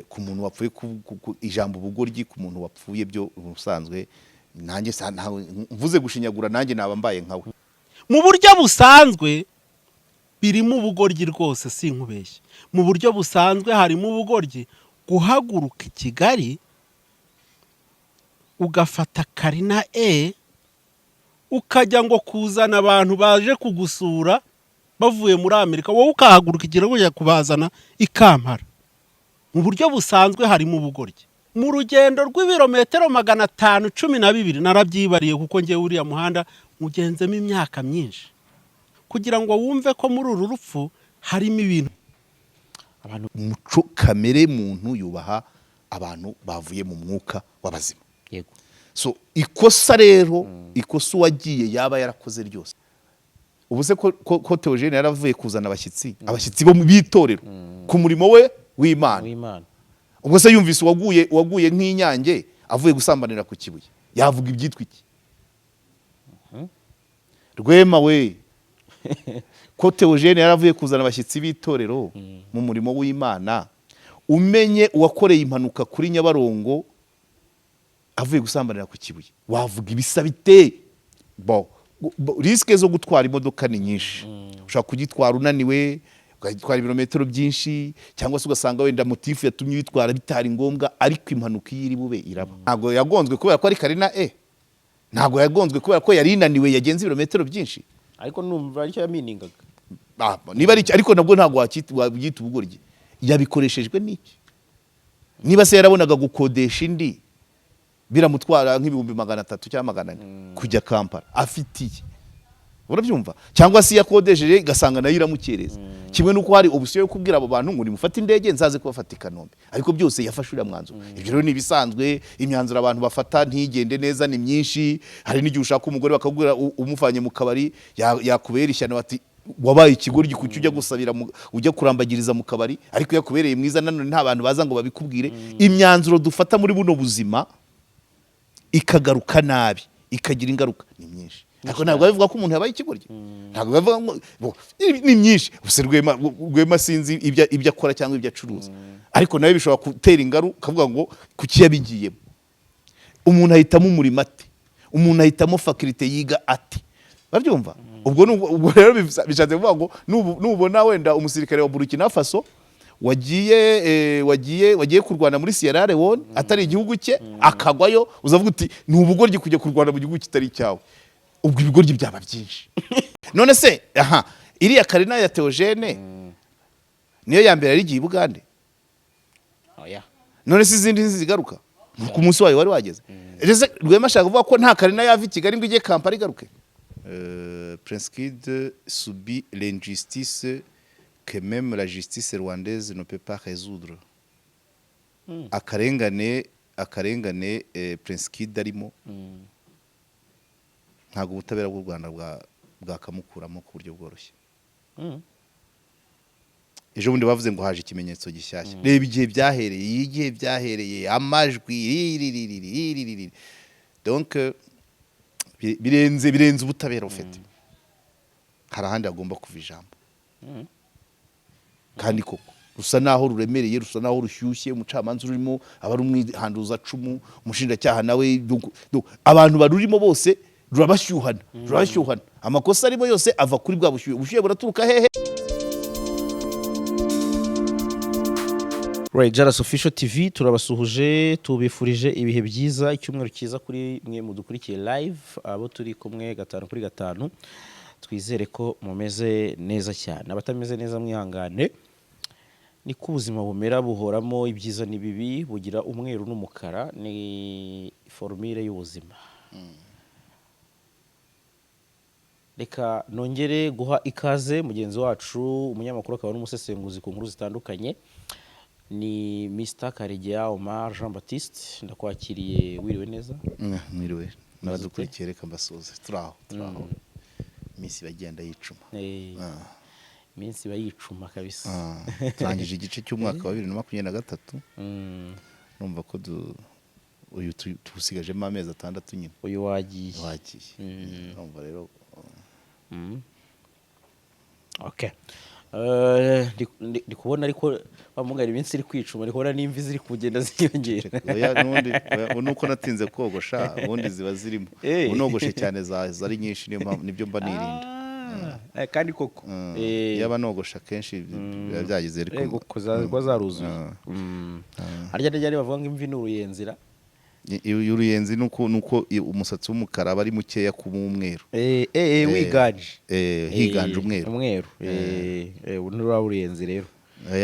ku muntu wapfuye ijambo ubugoryi ku muntu wapfuye byo ubusanzwe nanjye mvuze gushinyagura nanjye naba mbaye nkawe mu buryo busanzwe birimo ubugoryi rwose sinkubeshye mu buryo busanzwe harimo ubugoryi guhaguruka i Kigali ugafata Karina ukajya ngo kuzana abantu baje kugusura bavuye muri Amerika wowe ukahaguruka igira ngo kubazana i Kampala mu buryo busanzwe harimo ubugoryi mu rugendo rw'ibirometero 512 narabyibariye kuko ngiye uriya muhanda mugenzemo imyaka myinshi kugira ngo wumve ko muri uru rupfu harimo ibintu abantu umuco kamere muntu yubaha abantu bavuye mu mwuka w'abazima yego so ikosa rero ikosa wagiye yaba yarakoze ryose ubuse ko Theogene yaravuye kuzana abashyitsi bo bitorero ku murimo we w'Imana ubwo se yumvise waguye nk'inyange avuye gusambanira ku kibuye yavuga ibyitwa iki Rwema we ko Theogene yaravuye kuzana abashyitsi bitorero mu murimo w'Imana umenye uwakoreye impanuka kuri Nyabarongo avuye gusambanira ku kibuye wavuga ibisabite riske zo gutwara imodoka ni nyinshi ushaka kugitwara unaniwe ugatwara ibirometero byinshi cyangwa se ugasanga wenda motifu yatumye bitwara bitari ngombwa ariko impanuka yiri bube iraba ntago yagonzwe kubera ko ari Karina ntago yagonzwe kubera ko yari inaniwe yagenze ibirometero byinshi ariko numva aricyo yaminingaga niba ari ariko nabwo ntago wabyita ubugoryi yabikoreshejwe n'iki niba se yarabonaga gukodesha indi biramutwara nk'ibihumbi 300 cyangwa 400 kujya Kampala afitiye urabyumva cyangwa se yakodesheje gasanga nayo iramukereza kimwe nuko hari obusiyo yo kubwira abo bantu ngo nimufate indege nzaze kubafata Kanombe ariko byose yafashura mwanzo ibyo rero ni bisanzwe imyanzuro abantu bafata ntigende neza ni myinshi hari n'igihe ushaka umugore bakagura umufanye mu kabari yakubera ishyano bati wabaye ikigoryi kucyo ujya gusabira ujya kurambagiriza mu kabari ariko yakubereye mwiza nanone nta bantu baza ngo babikubwire imyanzuro dufata muri buno buzima ikagaruka nabi ikagira ingaruka ni myinshi nako ntabwo bivuga ko umuntu yabaye ikigoryi ntabwo bivuga ngo ni myinshi ubuse Rwema sinzi ibyo akora cyangwa ibyo acuruza ariko nawe bishobora gutera ingaruka kavuga ngo kuki yabigiyemo umuntu ahitamo umurimo ate umuntu ahitamo faculty yiga ate babyumva ubwo rero bishatse kuvuga ngo nubona wenda umusirikare wa Burkina Faso wagiye kurwana muri Sierra Leone atari igihugu cye akagwayo uzavuga uti ni ubugoryi kujya kurwana mu gihugu kitari cyawe ubwo ibigoryi byaba byinshi none se iriya Karina ya Theogene niyo ya mbere ari giye Bugande none se izindi zigaruka ku munsi wayo wari wageze rese Rwema ashaka kuvuga ko nta Karina yava i Kigali ngo ijye Kampala igaruke Prince Kid subit l'injustice que même la justice rwandaise ne peut pas résoudre akarengane Prince Kid arimo ntago ubutabera bw'u Rwanda bwakamukuramo ku buryo bworoshye ejo bundi bavuze ngo haje ikimenyetso gishyashya reba igihe byahereye amajwi donc birenze ubutabera ufite hari ahandi agomba kuva ijambo kandi koko rusa naho ruremereye rusa naho rushyushye umucamanza urimo abari umwihanduza cumu umushinjacyaha nawe abantu barurimo bose rurabashyuhana amakosa arimo yose ava kuri bwa bushyuhe buraturuka hehe Right, JALAS Official TV turabasuhuje tubifurije ibihe byiza icyumweru cyiza kuri mwe mudukurikiye live abo turi kumwe 5 twizere ko mumeze neza cyane abatameze neza mwihangane ni ku buzima bumera buhoramo ibyiza n'ibibi bugira umweru n'umukara ni formule y'ubuzima reka nongere guha ikaze mugenzi wacu umunyamakuru akaba n'umusesenguzi ku nkuru zitandukanye ni Mr Karegeya Omar Jean Baptiste ndakwakiriye wiriwe neza mwiriwe n'abadukurikiye reka mbasoze turaho minsi bagenda yicuma minsi bayicuma kabisa turangije igice cy'umwaka wa 2023 numva ko uyu tusigajemo amezi 6 nyine uyu wagiye numva rero okay ndi kubona ariko bamugara iminsi iri kwicuma, ndi kubona n'imvi ziri kugenda ziyongera. oya nundi nuko natinze kogosha ubundi ziba zirimo unogoshe cyane zari nyinshi nibyo mba nirinda. kandi koko yaba nogosha kenshi byagize ariko ko zaruzuye. harya n'ajya bavuga ngo imvi n'uruyenzira. Uruyenzi nuko umusatsi w'umukara aba ari mukeya ku umweru. Wiganje. Higanje umweru. Umweru. Unura uruyenzi rero.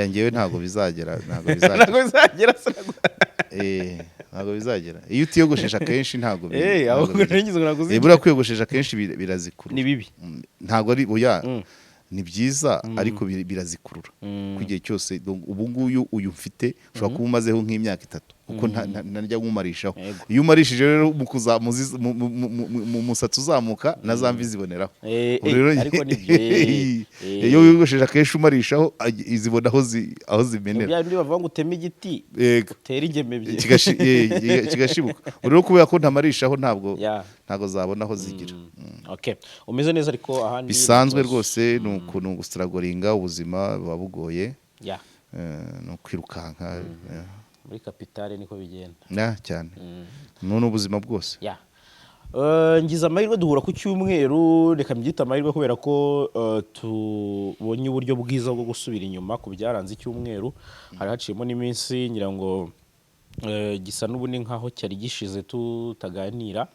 Ngewe ntago bizagera ntago bizagera. Ntago bizagera. Iyo utiyogoshesha kenshi ntago bura kwiyogoshesha kenshi birazikuru. Ni bibi. Ntago ari oya. Ni byiza ariko birazikurura. Kugiye cyose ubu nguyu uyu mfite ushobora kuba umazeho nk'imyaka 3 kuko ntajya nkumarishaho. Iyo umarishije rero mu musatsi uzamuka na zamvi ziboneraho. Ariko ni iyo wigosheje kenshi umarishaho izibona aho zimenera. Bya bindi bavuga ngo uteme igiti utera ingeme bye kigashibuka. Rero kubera ko ntamarishaho ntabwo zabona aho zigira. Okay, umeze neza ariko ahandi bisanzwe rwose nukuntu gustragoringa ubuzima babugoye. No kwirukanka muri kapitale niko bigenda. Cyane. None ubuzima bwose. Ngize amahirwe duhura ku cyumweru, reka mbyita amahirwe kubera ko tubonye uburyo bwiza bwo gusubira inyuma ku byaranze icyumweru. Hari haciyemo n'iminsi ngira ngo gisa n'ubundi nkaho cyari gishize tutaganira.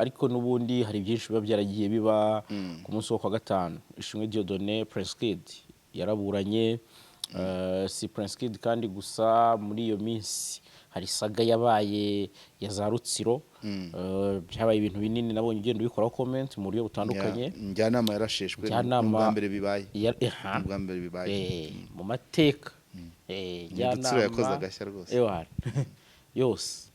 Ariko n'ubundi hari byinshi biba byaragiye biba ku munsi wo kwa gatanu. Ishimwe Dieudonné Prince Kid yaraburanye. Si Prince Kid kandi gusa muri iyo minsi hari saga yabaye ya za Rutsiro. Byabaye ibintu binini, nabonye ugenda ubikoraho comment mu buryo butandukanye. Njyanama yarasheshwe mu mbere bibaye. Mu mateka. Rutsiro yakoze agashya rwose. Yose.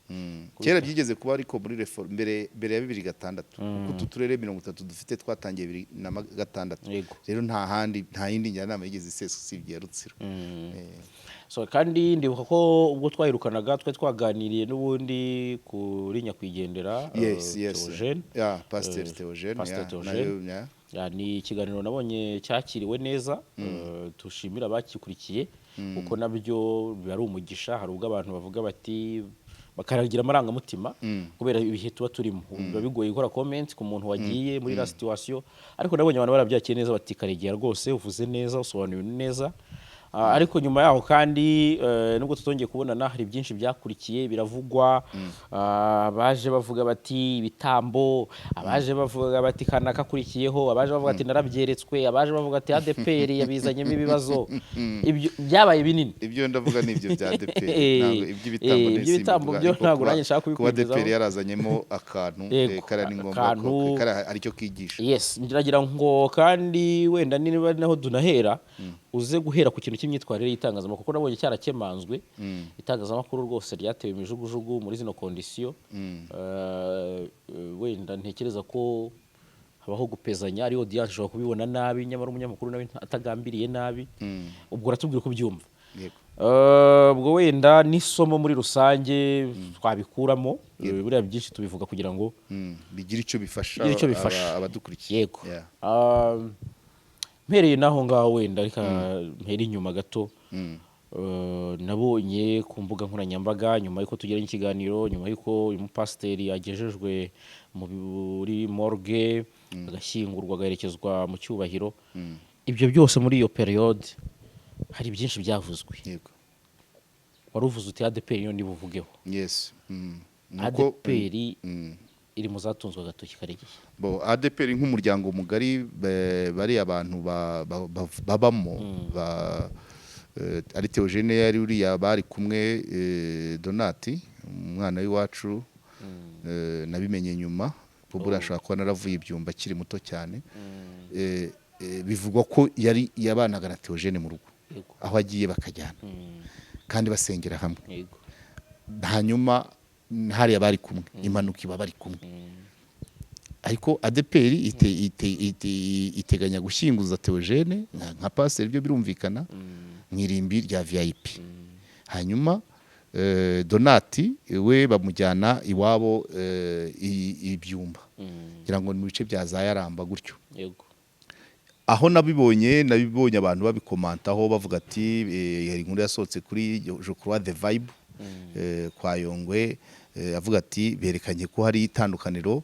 Kera byigeze kuba ariko muri reform mbere ya 2006 kuko tuturere 30 dufite twatangiye 2006. Rero nta yindi njyanama yigeze isesa usibye ya Rutsiro. So kandi ndibuka ko ubwo twahirukanaga twaganiriye n'ubundi kuri nyakwigendera Theogene. Pst Theogene. Ni ikiganiro nabonye cyakiriwe neza. Tushimira abakikurikiye kuko nabyo bari umugisha. Hari ubwo abantu bavuga bati bakaragira amarangamutima kubera ibihe tuba turimo. Biba bigoye gukora comment ku muntu wagiye muri la situation, ariko nabonye abantu barabyakiye neza bati Karegeya rwose uvuze neza, usobanuye neza. Ariko nyuma yaho kandi nubwo tutongeye kubonana hari byinshi byakurikiye biravugwa. Abaje bavuga bati ibitambo, abaje bavuga bati kana kakurikiyeho, abaje bavuga ati narabyeretswe, abaje bavuga ati ADPR yabizanyemo ibibazo. Ibyo byabaye binini. Ibyo ndavuga nibyo bya ADPR. Ntabwo iby'ibitambo byo ntabwo nanjye nshaka kubikwigezaho. ADPR yarazanyemo akantu kara ni ngombwa ko kara aricyo kigisha. Yes, ngira ngo kandi wenda niba naho dunahera uze guhera ku kintu cy'imyitwarire y'itangazamakuru kuko nabonye cyarakemanzwe. Itangazamakuru rwose ryatewe imijugujugu muri zino kondisiyo. Wenda ntekereza ko habaho gupezanya, ari audience ushobora kubibona nabi nyamara umunyamakuru nawe atagambiriye nabi. Ubwo uratubwira uko byumva. Ubwo wenda n'isomo muri rusange twabikuramo. Buriya byinshi tubivuga kugira ngo bigira icyo bifasha abadukurikiye. Yego. Mpereye naho ngaho wenda reka mpere inyuma gato. Nabonye ku mbuga nkoranyambaga nyuma yuko tugira ikiganiro, nyuma yuko uyu mupasiteri agejejwe muri morgue agashyingurwa agaherekezwa mu cyubahiro. Ibyo byose muri iyo periode hari byinshi byavuzwe. Yego. Waruvuze uti ADPR yo ndibuvugeho. Yes. ADPR iri mu zatunzwe agatoki Karegeya. ADPR nk'umuryango mugari bari abantu babamo ari Theogene yari uriya bari kumwe Donati umwana w'iwacu nabimenye nyuma Bobo ashaka ko naravuye ibyumba kiri muto cyane. Bivugwa ko yari yabanaga na Theogene mu rugo aho agiye bakajyana kandi basengera hamwe. Hanyuma hari abari kumwe impanuka iba bari kumwe. Ariko ADPR iteganya gushyinguza Theogene nka pastor byo birumvikana mwirimbi rya VIP. Hanyuma Donati we bamujyana iwabo ibyumba ngira ngo mu bice bya za Yaramba gutyo. aho nabibonye abantu babikomantaho bavuga ati yari inkuru yasohotse kuri Je crois the vibe kwa Yongwe avuga ati berekanye ko hari itandukaniro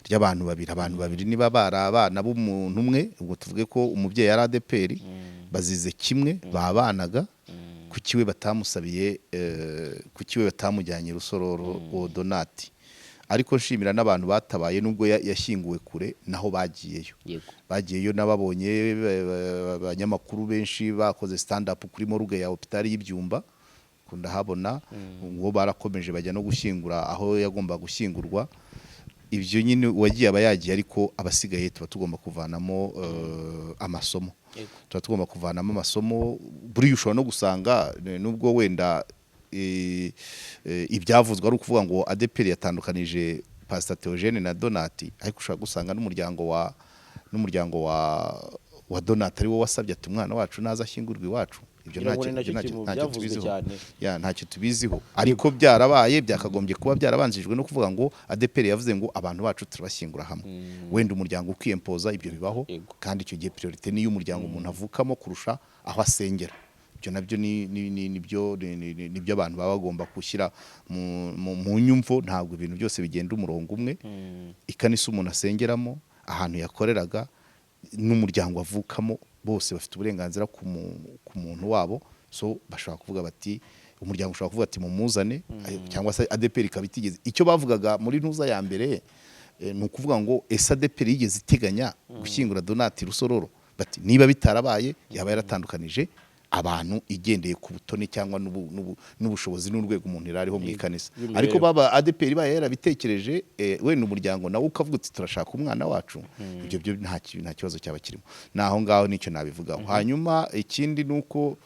ry'abantu babiri niba barabana b'umuntu umwe ubwo tuvuge ko umubyeyi yari ADPR bazize kimwe babanaga kukiwe batamusabiye kukiwe batamujyanye rusororo o donati ariko nshimira n'abantu batabaye nubwo yashyinguwe kure naho bagiyeyo nababonye abanyamakuru benshi bakoze stand up kuri morgue ya hospital y'Ibyumba kunda habona ngo barakomeje bajya no gushyingura aho yagomba gushyingurwa ibyo nyine wagiye abayagiye ariko abasigaye tuba tugomba kuvanamo amasomo tuba tugomba kuvanamo amasomo buri ushobora no gusanga nubwo wenda ibyavuzwe ari ukuvuga ngo ADPR yatandukanije Pst Theogene na Donati ariko ushobora gusanga n'umuryango wa Donati ari wo wasabye ati umwana wacu naza ashyingurwa iwacu ibyo ntacyo tubiziho ariko byarabaye byakagombye kuba byarabanjijwe no kuvuga ngo ADPR yavuze ngo abantu bacu turabashyingura hamwe wenda umuryango ukiyempoza ibyo bibaho kandi icyo gihe priorite ni y'umuryango umuntu avukamo kurusha aho asengera ibyo nabyo nibyo abantu baba bagomba gushyira mu nyumvo ntabwo ibintu byose bigenda umurongo umwe ikanisa umuntu asengeramo ahantu yakoreraga n'umuryango avukamo bose bafite uburenganzira ku muntu wabo so bashobora kuvuga bati umuryango ushobora kuvuga ati mumuzane cyangwa se ADPR ikabitigeze icyo bavugaga muri ntuza ya mbere ni ukuvuga ngo ADPR yigeze iteganya gushyingura Donati rusororo bati niba bitarabaye yaba yaratandukanije abantu igendeye ku butone cyangwa n'ubushobozi n'urwego umuntu irariho mu ikanisa ariko baba ADPR baye yarabitekereje wenda umuryango nawe ukavuga uti turashaka umwana wacu ibyo byo nta kibazo cyaba kirimo naho ngaho nicyo nabivugaho hanyuma ikindi nuko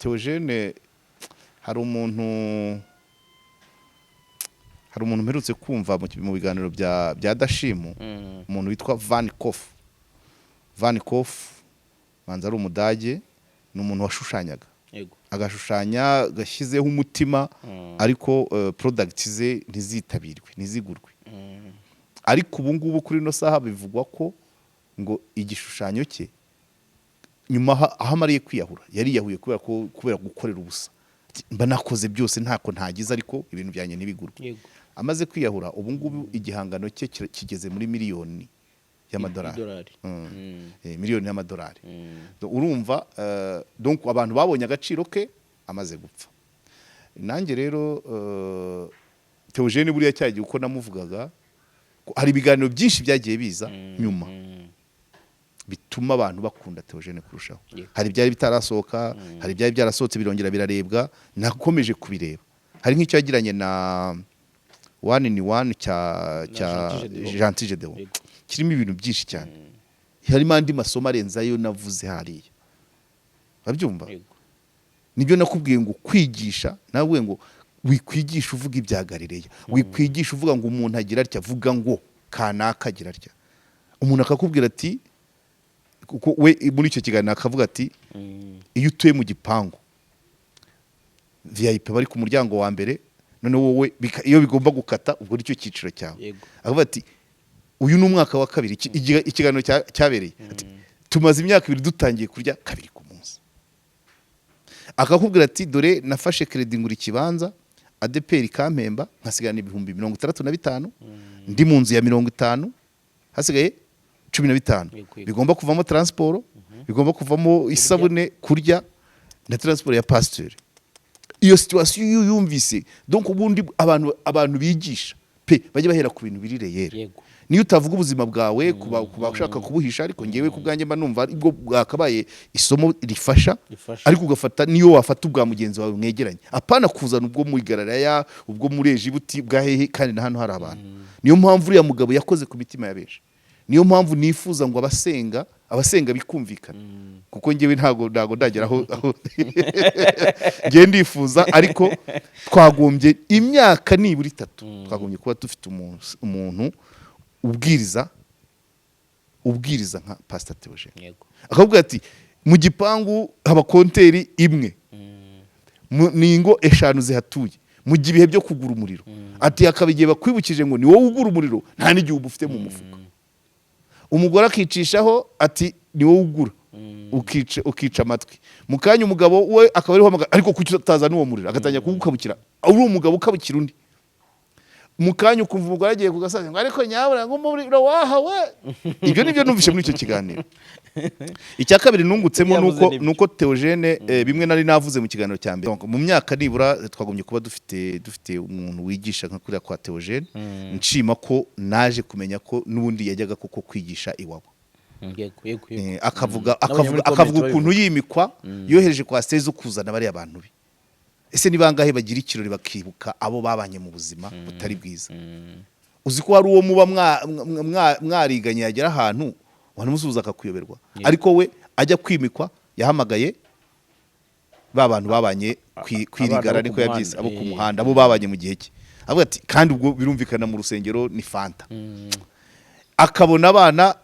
Theogene hari umuntu mperutse kumva mu biganiro bya Dashimu umuntu witwa Van Koff manza ari umudage ni umuntu washushanyaga agashushanya gashyizeho umutima ariko product ze ntizigurwe ariko ubu ngubu kuri no saha bivugwa ko ngo igishushanyo cye nyuma aho amariye kwiyahura yari yahuye kubera gukorera ubusa mba nakoze byose ntako ntagize ariko ibintu byanye ntibigurwe amaze kwiyahura ubu ngubu igihangano cye kigeze muri miliyoni y'amadolari miliyoni y'amadolari urumva donc abantu babonye agaciro ke amaze gupfa nanjye rero Theogene buriya cyagiye uko namuvugaga hari ibiganiro byinshi byagiye biza nyuma bituma abantu bakunda Theogene kurushaho hari byari bitarasohoka hari byari byarasohotse birongera birarebwa nakomeje kubireba hari nk'icyo yagiranye na one cya Gentil Deo kirimo ibintu byinshi cyane harimo andi masomo arenzayo navuze hariya babyumva nibyo nakubwiye ngo kwigisha nawe ngo wikwigisha uvuga ibya Galileya wikwigisha uvuga ngo umuntu agira atya avuga ngo kanaka agira atya umuntu akakubwira ati kuko we muri icyo kiganiro akavuga ati iyo utuye mu gipangu VIP bari ku muryango wa mbere none wowe iyo bigomba gukata ubwo nicyo cyiciro cyawe akavuga ati uyu ni umwaka wa kabiri ikiganiro cyabereye tumaze imyaka 2 dutangiye kurya kabiri ku munsi akakubwira ati dore nafashe credit ngura ikibanza ADPR kampemba nkasigana 65,000 ndi mu nzu ya 50 hasigaye 15 bigomba kuvamo transport bigomba kuvamo isabune kurya na transport ya pasteur iyo situation yumvise donc ubundi abantu bigisha pe bajye bahera ku bintu birireyere niyo utavuga ubuzima bwawe kuba ushaka kubuhisha ariko ngewe kubwanjye mba numva ibwo bwakabaye isomo rifasha ariko ugafata niyo wafata ubwa mugenzi wawe mwegeranye apana kuzana ubwo muigararaya ubwo mureje buti bwahehe kandi na hano hari abantu niyo mpamvu uriya mugabo yakoze ku mitima ya benshi niyo mpamvu nifuza ngo abasenga bikumvikana kuko ngewe ntago ndagera aho ngiye ndifuza ariko twagombye imyaka niburi 3 twagombye kuba dufite umuntu ubwiriza nka Pst Theogene akavuga ati mu gipangu haba konteri imwe ningo 5 zihatuye mu gihe byo kugura umuriro ati akabigiye bakwibukije ngo ni wowe ugura umuriro nta n'igihe ubufite mu mufuka umugore akicishaho ati ni wowe ugura ukica amatwi mu kanya umugabo we akaba ariho hamagara ariko kuki utaza n'uwo muriro agatangira kugukabukira uri umugabo ukabukira undi mu kanya ukumva umugore agiye kugasaza ngo ariko nyabura ngo umuriro wahawe ibyo nibyo numvise muri icyo kiganiro. Icya kabiri nungutsemo nuko Theogene bimwe nari navuze mu kiganiro cya mbere mu myaka nibura twagumye kuba dufite umuntu wigisha nka kuriya kwa Theogene nshima ko naje kumenya ko nubundi yajyaga kuko kwigisha iwabo akavuga ukuntu yimikwa yohereje kwa Sezo kuzana bari abantu be. Ese ni bangahe bagira ikirori bakibuka abo babanye mu buzima butari bwiza. Uzi ko hari uwo muba mwariganye yagera ahantu wanamusubiza akakuyoberwa ariko we ajya kwimikwa yahamagaye ba bantu babanye kwirigara niko yabyize abo ku muhanda abo babanye mu gihe cye avuga ati kandi ubwo birumvikana mu rusengero ni fanta akabona abana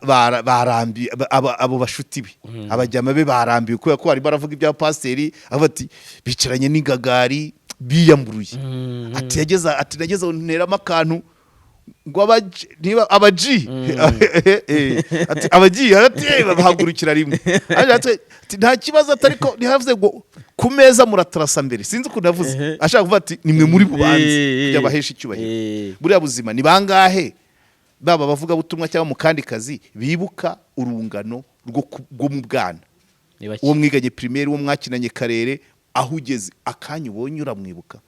barambi abo bashuti be abajyama be barambiwe kubera ko bari baravuga ibya pasiteri avuga ati bicaranye n'ingagari biyamburuye ati nageze nteramo akantu ngo abaji ati abaji bahagurukira rimwe ati nta kibazo atariko ntihavuze ngo ku meza muratarasa mbere sinzi ukuntu yavuze ashaka kuvuga ati nimwe muri bubanze kujya bahesha icyubahiro buriya buzima ni bangahe baba bavuga butumwa cyangwa mu kandi kazi bibuka urungano rwo mu bwana uwo mwiganye primaire uwo mwakinanye karere aho ugeze akanya ubonye uramwibuka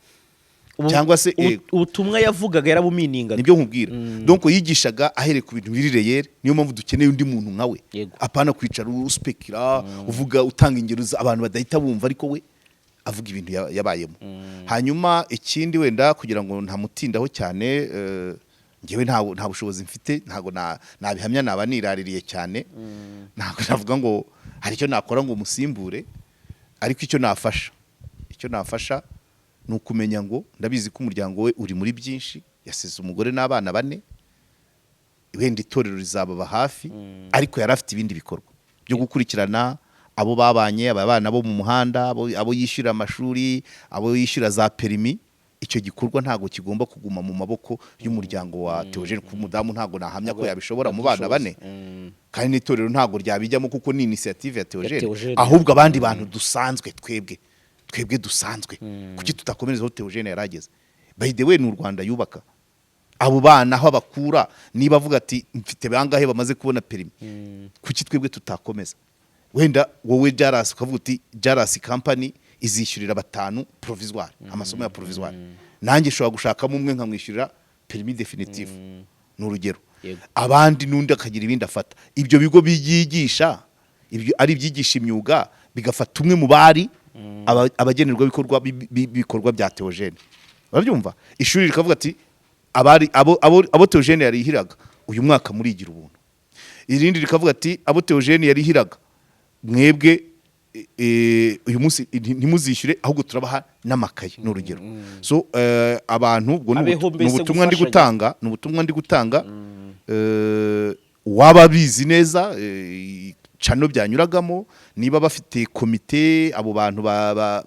cyangwa se ubutumwa yavugaga yarabumininga nibyo nkubwira donc yigishaga ahereye ku bintu birireye niyo mpamvu dukeneye undi muntu nkawe apana kwicara uspekira uvuga utanga ingero abantu badahita bumva ariko we avuga ibintu yabayemo hanyuma ikindi wenda kugira ngo ntamutindaho cyane ngewe nta bushobozi mfite ntago nabihamya naba niraririye cyane ntago navuga ngo hari icyo nakora ngo musimbure ariko icyo nafasha ni ukumenya ngo ndabizi ko umuryango we uri muri byinshi yasize umugore n'abana 4 wenda itorero rizababa hafi ariko yari afite ibindi bikorwa byo gukurikirana abo babanye abana bo mu muhanda abo yishyura amashuri abo yishyura za perimi icyo gikorwa ntago kigomba kuguma mu maboko y'umuryango wa Theogene ku mudamu ntago nahamya ko yabishobora mu bana 4 kandi n'itorero ntago ryabijyamo kuko ni initiative ya Theogene ahubwo abandi bantu dusanzwe twebwe dusanzwe kuki tutakomerezaho Theogene yarageze by the way n'u Rwanda yubaka abo bana aho bakura niba avuga ati mfite bangahe bamaze kubona perimi kuki twebwe tutakomeza wenda wowe JALAS ukavuga uti JALAS company izishyurira 5 provisoire amasomo ya provisoire nanjye shobora gushakamo umwe nkamwishyurira permis definitive n'urugero abandi nundi akagira ibindi afata ibyo bigo biyigisha ibyo ari byigisha imyuga bigafata umwe mu bari abagenerwa bikorwa bya Theogene urabyumva ishuri rikavuga ati abo Theogene yarihiraga uyu mwaka murigira ubuntu irindi rikavuga ati abo Theogene yarihiraga mwebwe uyu munsi ntimuzishyure ahubwo turabaha n'amakaye n'urugero so abantu ubwo n'ubutumwa ndi gutanga waba bizi neza cano byanyuragamo niba bafite komite abo bantu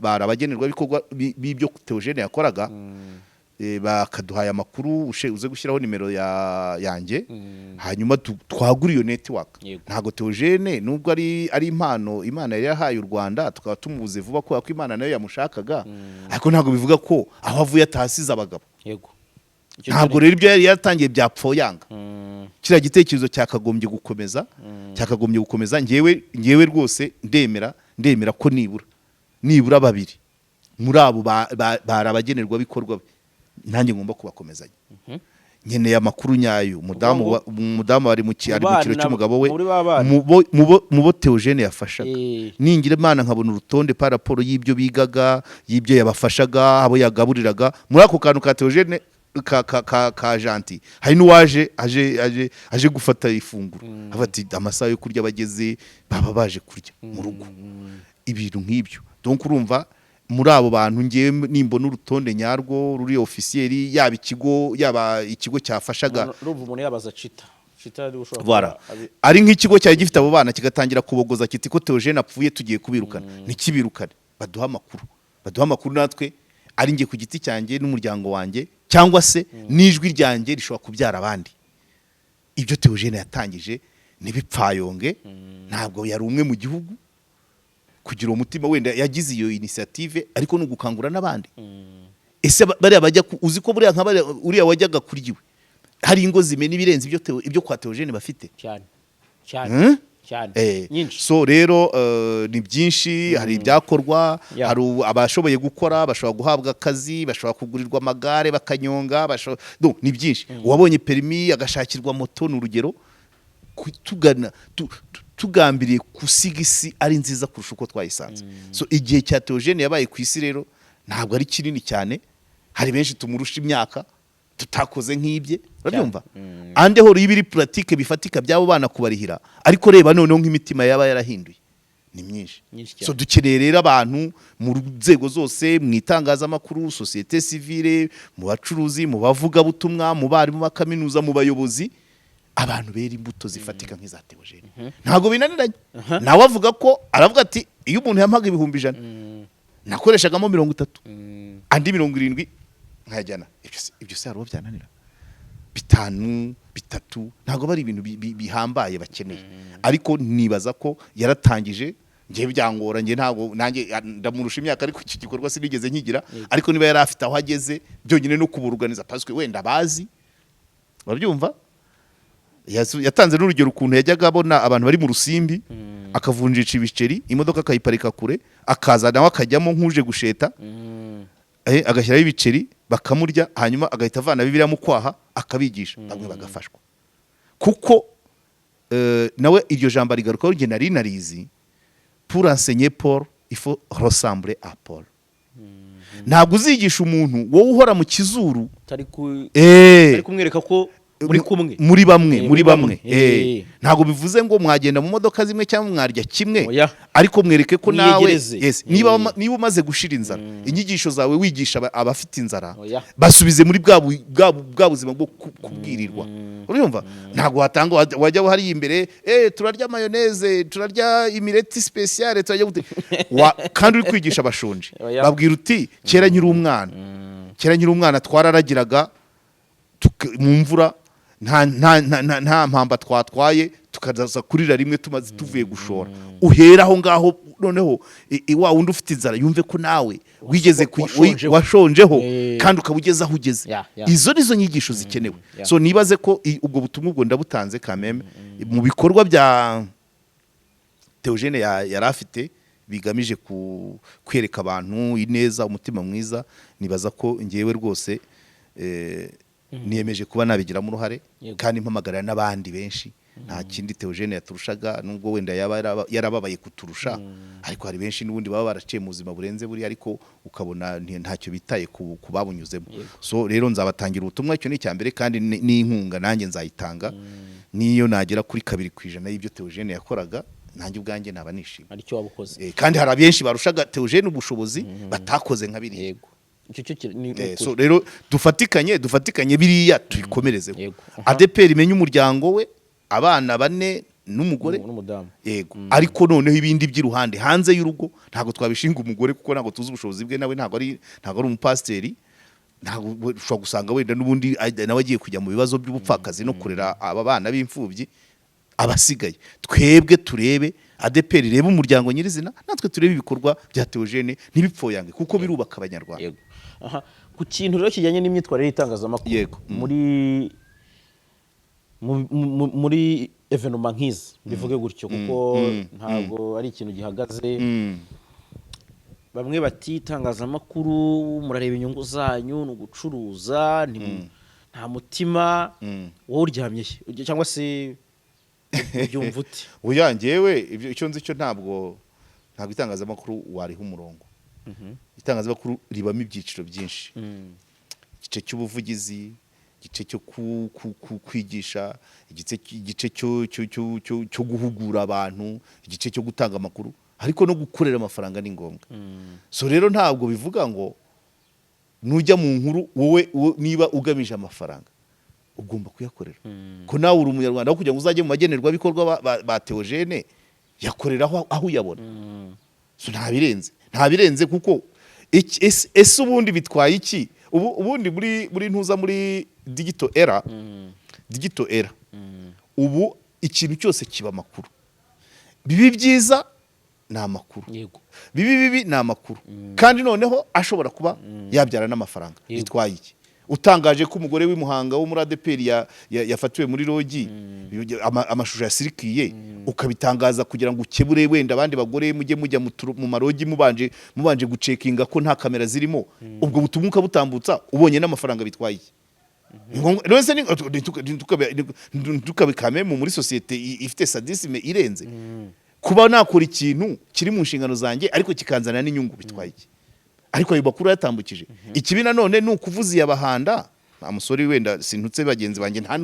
barabagenerwa bikorwa b'ibyo Theogene yakoraga bakaduhaye amakuru uze gushyiraho nimero yanjye hanyuma twagura iyo network ntago Theogene nubwo ari impano Imana yari yahaye u Rwanda tukaba tumubuze vuba ko Imana nayo yamushakaga ariko ntago bivuga ko aho avuye atasize abagabo ntabwo rero ibyo yari yatangiye byapfoyanga kira gitekerezo cyakagombye gukomeza ngewe rwose ndemera ko nibura babiri muri abo barabagenerwa bikorwa nanjye ngomba kubakomezanya nkeneye amakuru nyayo umudamu ari mu kiro cy'umugabo we mubo Theogene yafashaga ningira Imana nkabona urutonde pa raporo y'ibyo bigaga y'ibyo yabafashaga abo yagaburiraga muri ako kantu ka Theogene ka janti hari n'uwaje aje gufata ifunguro afati amasaha yo kurya bageze baba baje kurya mu rugo ibintu nk'ibyo donc urumva muri abo bantu ngiye nimbona urutonde nyarwo ruri officieri yaba ikigo cyafashaga urumva umuntu yabaza cita ari nk'ikigo cyari gifite abo bana kigatangira kubogoza kiti ko Theogene apfuye tugiye kubirukana nikibirukane baduha amakuru natwe ari ngiye ku giti cyanjye n'umuryango wanjye cyangwa se n'ijwi ryanjye rishobora kubyara abandi ibyo Theogene yatangije n'ibipfayonge ntabwo yari umwe mu gihugu kugira umutima wenda yagize iyo initiative ariko no gukangura n'abandi ese bari abajya uzi ko buriya nk'abari uriya wajyaga kuriwe hari ingo zimena ibirenze ibyo kwa Theogene bafite cyane cyane cyane nyinshi. So rero ni byinshi, hari ibyakorwa, hari abashoboye gukora, bashobora guhabwa akazi, bashobora kugurirwa amagare bakanyonga, ni byinshi. Uwabonye permis agashakirwa moto n'urugero, tugambiriye gusiga isi ari nziza kurusha uko twayisanze. So igihe cya Theogene yabaye ku isi rero ntabwo ari kinini cyane, hari benshi tumurusha imyaka tutakoze nk'ibye, urabyumva? Ande ho ibiri pratique bifatika byabo bana kubarihira, ariko reba noneho nk'imitima yaba yarahinduye ni myinshi. So dukeneye rero abantu mu nzego zose, mu itangazamakuru, societe civile, mu bacuruzi, mu bavuga butumwa, mu bari mu makaminuza, mu bayobozi, abantu bera imbuto zifatika nk'iza Theogene. Ntago binaniranye. Nawe avuga ko aravuga ati iyo umuntu yampaga 100 nakoreshagamo 30 andi 70 nkajyana. Ibyo se harabo byananira 5 3 ntago bari ibintu bihambaye bakeneye, ariko nibaza ko yaratangije. Ngiye byangora, ngiye ntago nanjye ndamurusha imyaka, ariko iki gikorwa sinigeze nkigira, ariko niba yari afite aho ageze byonyine no kuburuganiza parce que wenda bazi babyumva. Yatanze n'urugero ukuntu yajyaga abona abantu bari mu rusimbi akavunjisha ibiceri, imodoka akayiparika kure, akaza nawe akajyamo nkuje gusheta, agashyiraho ibiceri bakamurya, hanyuma agahita avana Bibiliya mu kwaha akabigisha, bamwe bagafashwa. Kuko nawe iryo jambo arigarukaho, nge nari narizi, pour enseigner Paul il faut ressembler à Paul. Ntabwo uzigisha umuntu wowe uhora mu kizuru tari kumwereka ko muri bamwe ntago bivuze ngo mwagenda mu modoka zimwe cyangwa mwarya kimwe, ariko mwereke ko nawe niba umaze gushira inzara, inyigisho zawe wigisha abafite inzara basubize muri bwa buzima bwo kubwirirwa. Urumva? Ntago hatanga wajya hari imbere turarya mayonnaise, turarya imireti speciale, turarya kandi uri kwigisha abashonje. Babwira uti kera nyiri umwana twararagiraga mu mvura, nta mpamba twatwaye, tukazaza kurira rimwe tumaze tuvuye gushora. Uhera aho ngaho noneho wa wundi ufite inzara yumve ko nawe wigeze washonjeho kandi ukabugeza aho ugeze. Izo nizo nyigisho zikenewe. So nibaze ko ubwo butumwa ubwo ndabutanze kameme mu bikorwa bya Theogene yari afite bigamije kwereka abantu ineza, umutima mwiza. Nibaza ko ngewe rwose niyemeje kuba nabigiramo uruhare, kandi mpamagarira n'abandi benshi. Nta kindi Theogene yaturushaga, nubwo wenda yarababaye kuturusha, ariko hari benshi n'ubundi baba baraciye mu buzima burenze buri, ariko ukabona ntacyo bitaye ku babunyuzemo. So rero nzabatangira ubutumwa, icyo ni icyambere, kandi n'inkunga nanjye nzayitanga. Niyo nagera kuri 2% y'ibyo Theogene yakoraga, nanjye ubwanjye naba nishimye. Aricyo wabukoze. Kandi hari abenshi barushaga Theogene ubushobozi batakoze nka biriya. So rero dufatikanye biriya tubikomerezeho. ADPR imenye umuryango we, abana 4 n'umugore n'umudamu. Yego. Ariko noneho ibindi by'iruhande hanze y'urugo ntago twabishinga umugore, kuko ntago tuzi ubushobozi bwe, nawe ntago ari umupasteri, ntago ushobora gusanga wenda n'ubundi nawe agiye kujya mu bibazo by'ubupfakazi no kurera aba bana b'imfubyi abasigaye. Twebwe turebe ADPR reba umuryango nyirizina, natwe turebe ibikorwa bya Theogene ntibipfoyange, kuko birubaka abanyarwanda. Ku kintu rero kijyanye n'imyitwarire y'itangazamakuru muri evenement nk'izi, bivuge gutyo, kuko ntabwo ari ikintu gihagaze. Bamwe bati itangazamakuru murareba inyungu zanyu, n'ugucuruza, nta mutima. Wowe uryamye cyangwa se ubyumva uti? Oya, njyewe icyo nzi cyo ntabwo itangazamakuru wariho umurongo. Itangazamakuru ribamo ibyiciro byinshi, igice cy'ubuvugizi, igice cyo kwigisha, igice cyo guhugura abantu, igice cyo gutanga amakuru, ariko no gukorera amafaranga ni ngombwa. So rero ntabwo bivuga ngo nujya mu nkuru wowe niba ugamije amafaranga ugomba kuyakorera, ko nawe uri umunyarwanda, aho kugira ngo uzajye mu magenerwa bikorwa ba Theogene yakorera aho uyabona. So ntabirenze kuko ese ubundi bitwaye iki? Ubundi muri ntuza muri digital era ubu ikintu cyose kiba amakuru. Bibi byiza ni amakuru, yego bibi ni amakuru, kandi noneho ashobora kuba yabyara n'amafaranga. Bitwaye iki? Utangaje ko umugore w'imuhanga wo muri ADPR yafatiwe muri rogi, amashusho yasirikiye, ukabitangaza kugira ngo ukebure wenda abandi bagore mujye mujya mu marogi mubanje gucekinga ko nta kamera zirimo, ubwo butumwa ukabutambutsa ubonye n'amafaranga. Bitwaye iki? Rwese tukabikame muri societe ifite sadisme irenze. Kuba nakora ikintu kiri mu nshingano zanjye ariko kikanzana n'inyungu, bitwaye iki? Ariko ayo bakuru yatambukije. Ikibi nanone ni ukuvuza yabahanda, amusori wenda sintutse bagenzi banjye nta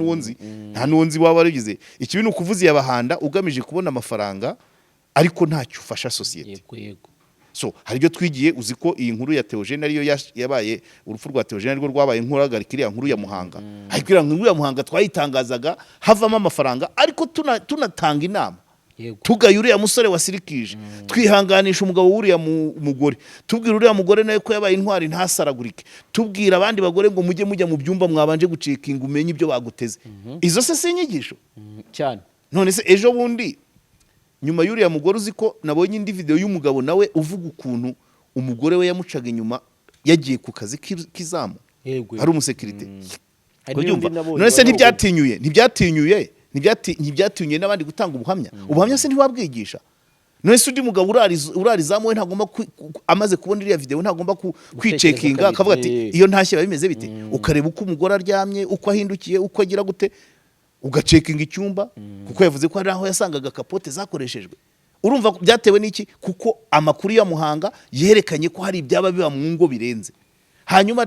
nuwo nzi waba arigize. Ikibi ni ukuvuza yabahanda ugamije kubona amafaranga ariko ntacyo ufasha societe. Yego. So hari byo twigiye, uzi ko iyi nkuru ya Theogene ariyo yabaye, urupfu rwa Theogene ariko rwabaye nk'uragarikira nkuru ya Muhanga. Ariko iriya nkuru ya Muhanga twayitangazaga havamo amafaranga ariko tunatanga inama. Tugaye uriya musore wasirikije, twihanganisha umugabo w'uriya mugore, tubwira uriya mugore nawe ko yabaye intwari ntasaragurike, tubwira abandi bagore ngo mujye mujya mu byumba mwabanje gucekinga umenye ibyo baguteze. Izo se sinyigisho cyane. None se ejo bundi nyuma y'uriya mugore, uzi ko nabonye indi video y'umugabo nawe uvuga ukuntu umugore we yamucaga inyuma yagiye ku kazi k'izamu, hari umusekirite. None se ntibyatinyuye n'abandi gutanga ubuhamya se ntiwabwigisha? None se undi mugabo urarizamu we ntagomba amaze kubona iriya video ntagomba kwicekinga akavuga ati iyo ntashye bimeze bite, ukareba uko umugore aryamye, uko ahindukiye, uko agira gute, ugacekinga icyumba kuko yavuze ko ari aho yasangaga kapote zakoreshejwe. Urumva byatewe n'iki? Kuko amakuru ya Muhanga yerekanye ko hari ibyaba biba mu ngo birenze. Hanyuma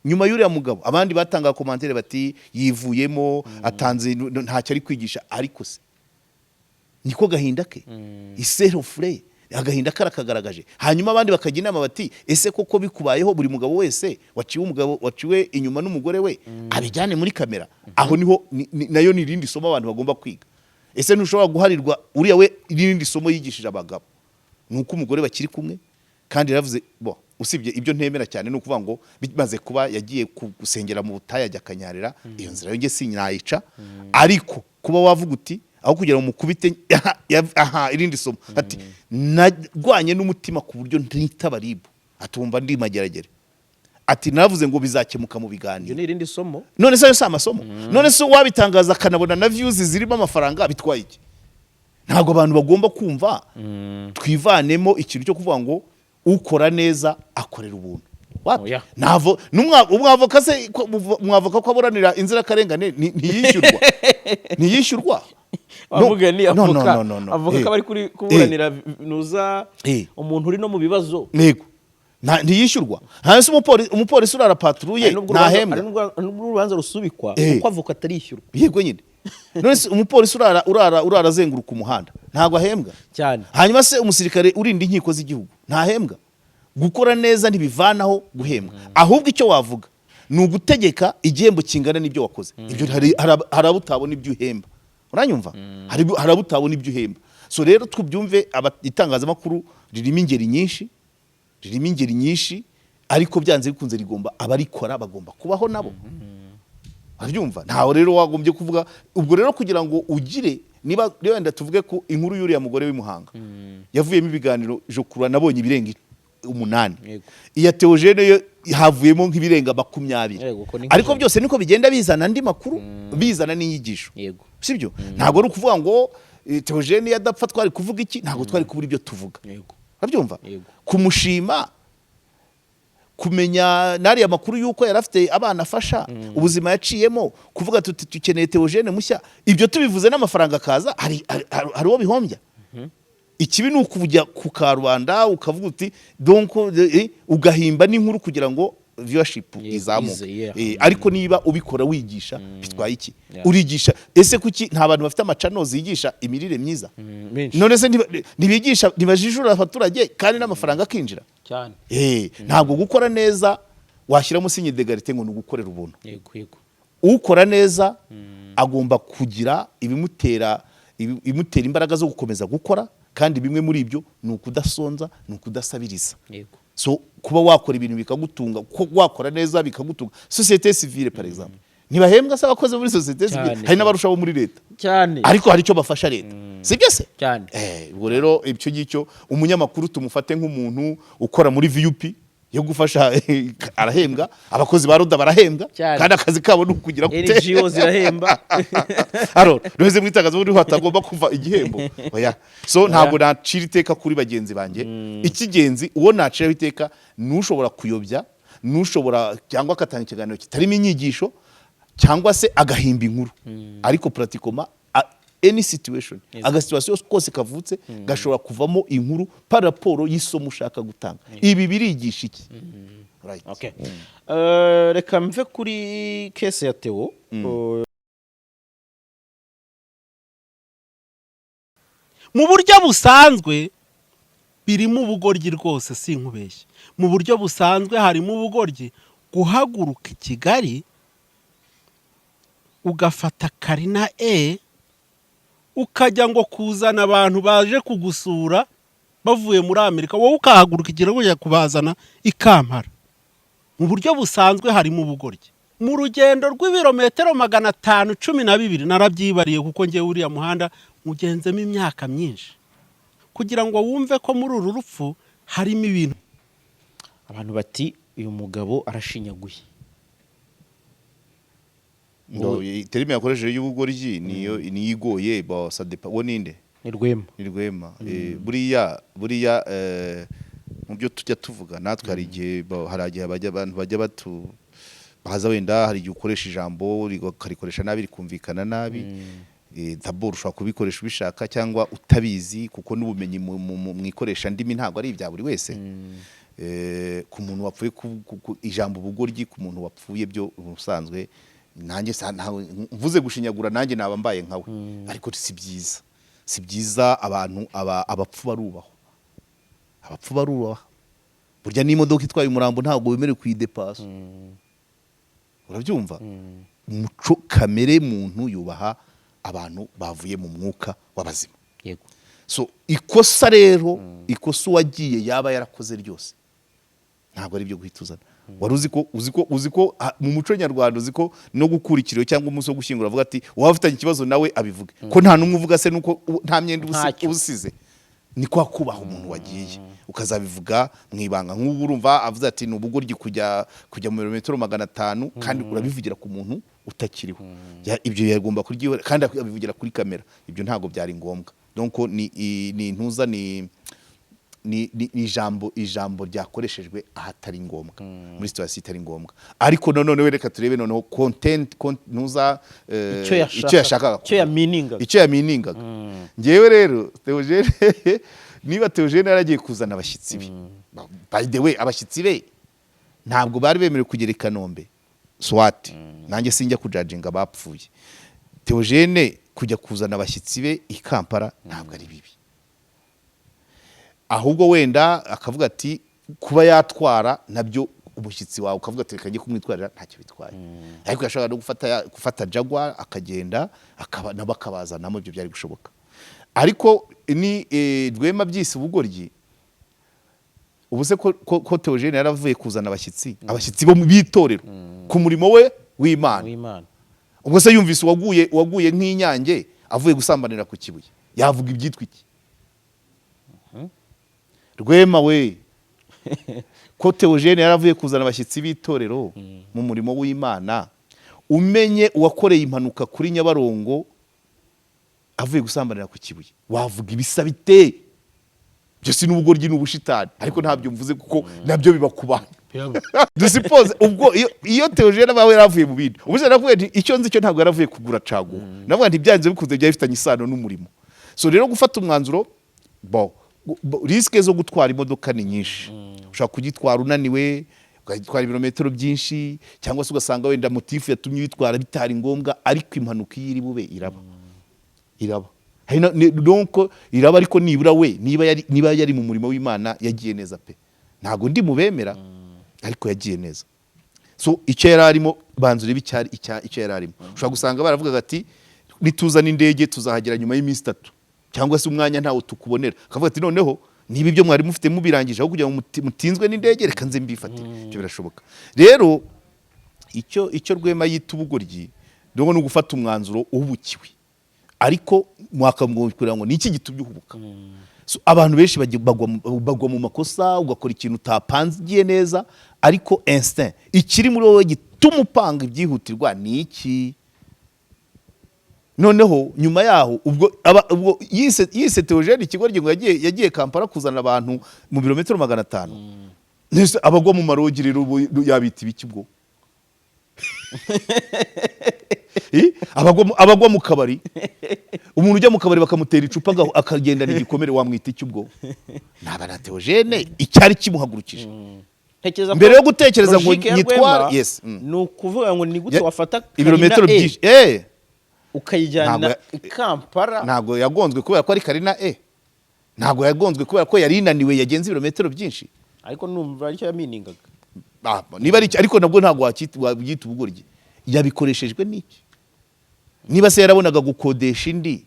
nyuma y'uriya mugabo abandi batanga commentaire bati yivuyemo, atanze ntacyo ari kwigisha. Ariko se niko gahinda ke, iserofre agahinda karakagaragaje. Hanyuma abandi bakajya inama bati ese koko bikubayeho buri mugabo wese waciwe inyuma n'umugore we abijyane muri kamera. Aho niho nayo ni irindi somo abantu bagomba kwiga. Ese ntushobora guharirwa uriya we irindi somo yigishije abagabo, nuko umugore bakiri kumwe. Kandi yaravuze usibye ibyo ntemera cyane ni ukuvuga ngo bimaze kuba yagiye gusengera mu butayu ajya kanyarira, iyo nzira yo nge sinyayica. Ariko kuba wavuga uti aho kugira ngo mukubite irindi somo, ati narwanye n'umutima ku buryo ntitabaribu, atumva ndi mageragere, ati navuze ngo bizakemuka mu biganiro. Ni irindi somo. None se yo amasomo. None se wabitangaza kanabona na views zirimo amafaranga, bitwaye iki? Ntabwo abantu bagomba kumva. Twivanemo ikintu cyo kuvuga ngo ukora neza akorera ubuntu. Navo umwavoka se umwavoka ko aboranira inzira karengane ntiyishyurwa. Avuga ni avoka bari kuri kuburanira nuza umuntu uri no mu bibazo. Nego ntiyishyurwa. Hanyuma umupolisi urara patrouille ntahembwa. N'urubanza rusubikwa uko avoka atarishyurwa. Yego nyine. None se umupolisi urara azenguruka umuhanda ntago ahembwa cyane. Hanyuma se umusirikare urinda inkiko z'igihugu ntahembwa. Gukora neza ntibivanaho guhembwa, ahubwo icyo wavuga ni ugutegeka igihembo kingana n'ibyo wakoze. Ibyo harabutabona ibyo uhemba. Uranyumva? Harabutabona ibyo uhemba. So rero twubyumve, itangazamakuru ririmo ingeri nyinshi, ariko byanze bikunze rigomba abarikora bagomba kubaho nabo. Abyumva? Ntaho rero wagombye kuvuga ubwo rero kugira ngo ugire niba wenda tuvuge ko inkuru y'uriya mugore w'imuhanga yavuyemo ibiganiro jokura nabonye ibirenga 8. Iya Theogene yo havuyemo nk'ibirenga 20. Ariko byose niko bigenda bizana andi makuru, bizana n'inyigisho. Sibyo? Ntago ari ukuvuga ngo Theogene yadapfa twari kuvuga iki, ntago twari kubura ibyo tuvuga. Abyumva? Kumushima, kumenya nari amakuru yuko yarafite abana afasha, ubuzima yaciyemo, kuvuga tukeneye Theogene mushya, ibyo tubivuze n'amafaranga kaza hari uwo bihombya. Ikibi ni ukujya ku karubanda ukavuga uti donc ugahimba n'inkuru kugira ngo viewership izamuke. Ariko niba ubikora wigisha bitwaye iki? Urigisha ese kuki nta bantu bafite amacano zigisha imirire myiza? None se nibigisha nibajijura abaturage kandi n'amafaranga akinjira cyane. Ntabwo gukora neza washyiramo sinye degarite ngo nugukorera ubuntu. Ukora neza agomba kugira ibimutera imbaraga zo gukomeza gukora, kandi bimwe muri ibyo ni ukudasonza, ni ukudasabiriza. So kuba wakora ibintu bikagutunga, wakora neza bikagutunga. Société civile par exemple ntibahembwa se abakoze muri societe civile hari n'abarushaho muri leta cyane ariko hari icyo bafasha leta sibyo se cyane ubwo rero ibyo ngicyo umunyamakuru tumufate nk'umuntu ukora muri VUP yo gufasha arahembwa abakozi ba Ruda barahembwa kandi akazi kabo ni ukugira gute NGO zirahemba aro rweze mwitangazo uri hatagomba kuva igihembo oya so ntabwo nacira iteka kuri bagenzi banjye ikigenzi uwo nacira iteka nushobora kuyobya nushobora cyangwa akatanga ikiganiro kitarimo inyigisho cyangwa se agahimba inkuru ariko pratikoma any situation aga situation kose kavutse gashobora kuvamo inkuru par rapport y'isomo ushaka gutanga ibi birigisha iki right okay reka mve kuri case ya Theo mu buryo busanzwe birimo ubugoryi rwose sinkubeshye mu buryo busanzwe harimo ubugoryi guhaguruka i Kigali ugafata Karina ukajya ngo kuzana abantu baje kugusura bavuye muri Amerika wowe ukahaguruka ikirago cyo kubazana ikampara mu buryo busanzwe harimo ubugoryi mu rugendo rw'ibirometero 512 narabyibariye kuko ngiye uriya muhanda mugenzemo imyaka myinshi kugira ngo wumve ko muri uru rupfu harimo ibintu abantu bati uyu mugabo arashinyaguye ngo terime yakoresheje y'ubugoryi niyo niyigoye ba sadepa wo ninde ni Rwema buriya mu byo tujya tuvuga natwe hari igihe haragiye abantu bajya batu baza wenda hari igihe ukoresha ijambo rikarikoresha nabi rikumvikana nabi d'abord ushobora kubikoresha ubishaka cyangwa utabizi kuko n'ubumenyi mu ikoresha ndimi ntabwo ari ibya buri wese ku muntu wapfuye ijambo ubugoryi ku muntu wapfuye byo ubusanzwe nanjye mvuze gushinyagura nanjye naba mbaye nkawe ariko si byiza abantu abapfu barubaho burya n'imodoka itwaye umurambo ntabwo wemerewe kuyidepasa urabyumva umuco kamere muntu yubaha abantu bavuye mu mwuka w'abazima yego so ikosa rero ikosa uwagiye yaba yarakoze ryose ntabwo ari byo guhituzana wari uziko mu muco nyarwanda uziko no gukurikira cyangwa umunsi wo gushyingura avuga ati wafitanye ikibazo nawe abivuge ko nta numwe uvuga se nuko nta myenda usize ni kwa kubaha umuntu wagiye ukazabivuga mwibanga nk'ubu urumva avuze ati nubugoryi kujya mu birometero 500 kandi urabivugira ku muntu utakiriho ibyo yagomba kuryiwe kandi abivugira kuri kamera ibyo ntago byari ngombwa donc ni intuza ni ijambo ryakoreshejwe ahatari ngombwa muri situation itari ngombwa ariko none wereka turebe noneho content ntuza icyo yashakaga icyo yamininga ngewe rero Theogene niba Theogene yaragiye kuzana abashyitsi be by the way abashyitsi be ntabwo bari bemerewe kugera i Kanombe swati nanjye sinjya kujudginga bapfuye Theogene kujya kuzana abashyitsi be i Kampala ntabwo ari bibi ahubwo wenda akavuga ati kuba yatwara nabyo umushyitsi wawe ukavuga ati reka njye kumwitwarira ntacyo bitwaye ariko yashaka no gufata Jaguar akagenda bakabazanamo ibyo byari gushoboka ariko ni Rwema byise ubugoryi ubuse ko Theogene yaravuye kuzana abashyitsi bo mu bitorero ku murimo we w'Imana ubwo se yumvise waguye nk'inyange avuye gusambanira ku kibuye yavuga ibyitwa iki Rwema we ko Theogene yaravuye kuzana abashyitsi b'itorero mu murimo w'Imana umenye uwakoreye impanuka kuri Nyabarongo avuye gusambanira ku kibuye wavuga ibisabite byo si n'ubugoryi n'ubushitani ariko ntabyo mvuze kuko nabyo biba ku bantu dusipoze ubwo iyo Theogene abawe yaravuye mu bindi ubuse navuye icyo nzi cyo ntabwo yaravuye kugura caguwa navuga nti byanze bikunze byafitanye isano n'umurimo so rero gufata umwanzuro risike zo gutwara imodoka ni nyinshi ushaka kugitwara unaniwe ugatwara ibirometero byinshi cyangwa se ugasanga wenda motifu yatumye bitwara bitari ngombwa ariko impanuka iri bube iraba donc iraba ariko nibura we niba yari mu murimo w'Imana yagiye neza pe ntago ndi mubemera ariko yagiye neza so icyo yararimo banzure bicyari icyo yararimo ushaka gusanga baravuga ati nituzana indege tuzahagera nyuma y'iminsi 3 cyangwa se umwanya ntawo tukubonera akavuga ati noneho niba ibyo mwari mufite mubirangije aho kugira ngo mutinzwe n'indege reka nze mbifate ibyo birashoboka rero icyo Rwema yita ubugoryi ndabona no gufata umwanzuro ubukiwe ariko mwakamwukira ngo niki gitumye uhubuka. So abantu benshi bagwa mu makosa ugakora ikintu utapangiye neza ariko instinct ikiri muri wowe gituma upanga ibyihutirwa ni iki. Noneho nyuma yaho ubwo yise Theogene ikigoryi ngo yagiye Kampala kuzana abantu mu birometero 500 nese abagwa mu marogiriro yabita ibiki bwo abagwa mu kabari umuntu ujya mu kabari bakamutera icupa akagenda n'igikomere wamwita iki ubwo naba na Theogene icyari kimuhagurukije mbere yo gutekereza ngo nyitwara yes ni ukuvuga ngo ni gute wafata ibirometero byinshi ukayijyana Kampala. Ntabwo yagonzwe kubera ko ari Karina ntabwo yagonzwe kubera ko yari inaniwe yagenze ibirometero byinshi ariko numva aricyo yaminingaga niba ari ariko nabwo ntabwo wabyita ubugoryi yabikoreshejwe n'iki. Niba se yarabonaga gukodesha indi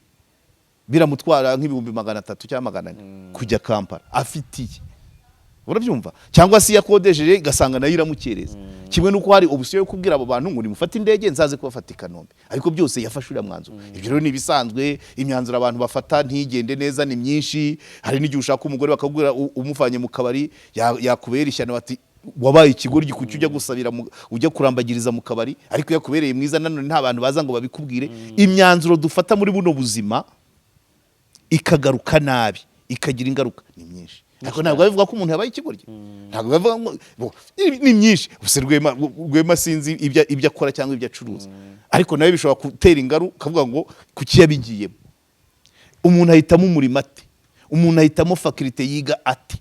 biramutwara nk'ibihumbi 300 cyangwa 400 kujya Kampala afitiye urabyumva cyangwa se yakodesheje igasanga nayo iramukereza kimwe nuko hari option yo kubwira abo bantu ngo nimufate indege nzaze kubafata Kanombe ariko byose yafashe uriya mwanzuro. Ibyo rero ni bisanzwe imyanzuro abantu bafata ntigende neza ni myinshi. Hari n'igihe ushaka umugore bakagura umufanye mu kabari yakubera ishyano bati wabaye ikigoryi kuki ujya gusabira ujya kurambagiriza mu kabari ariko yakubereye mwiza nanone nta bantu baza ngo babikubwire. Imyanzuro dufata muri buno buzima ikagaruka nabi ikagira ingaruka ni myinshi. Nako ntabwo bavuga ko umuntu yabaye ikigoryi ntabwo bavuga ngo ni myinshi ubuse Rwema sinzi ibyo akora cyangwa ibyo acuruza ariko nawe bishobora gutera ingaruka kavuga ngo kuki yabigiyemo. Umuntu ahitamo umurimo ate umuntu ahitamo faculty yiga ate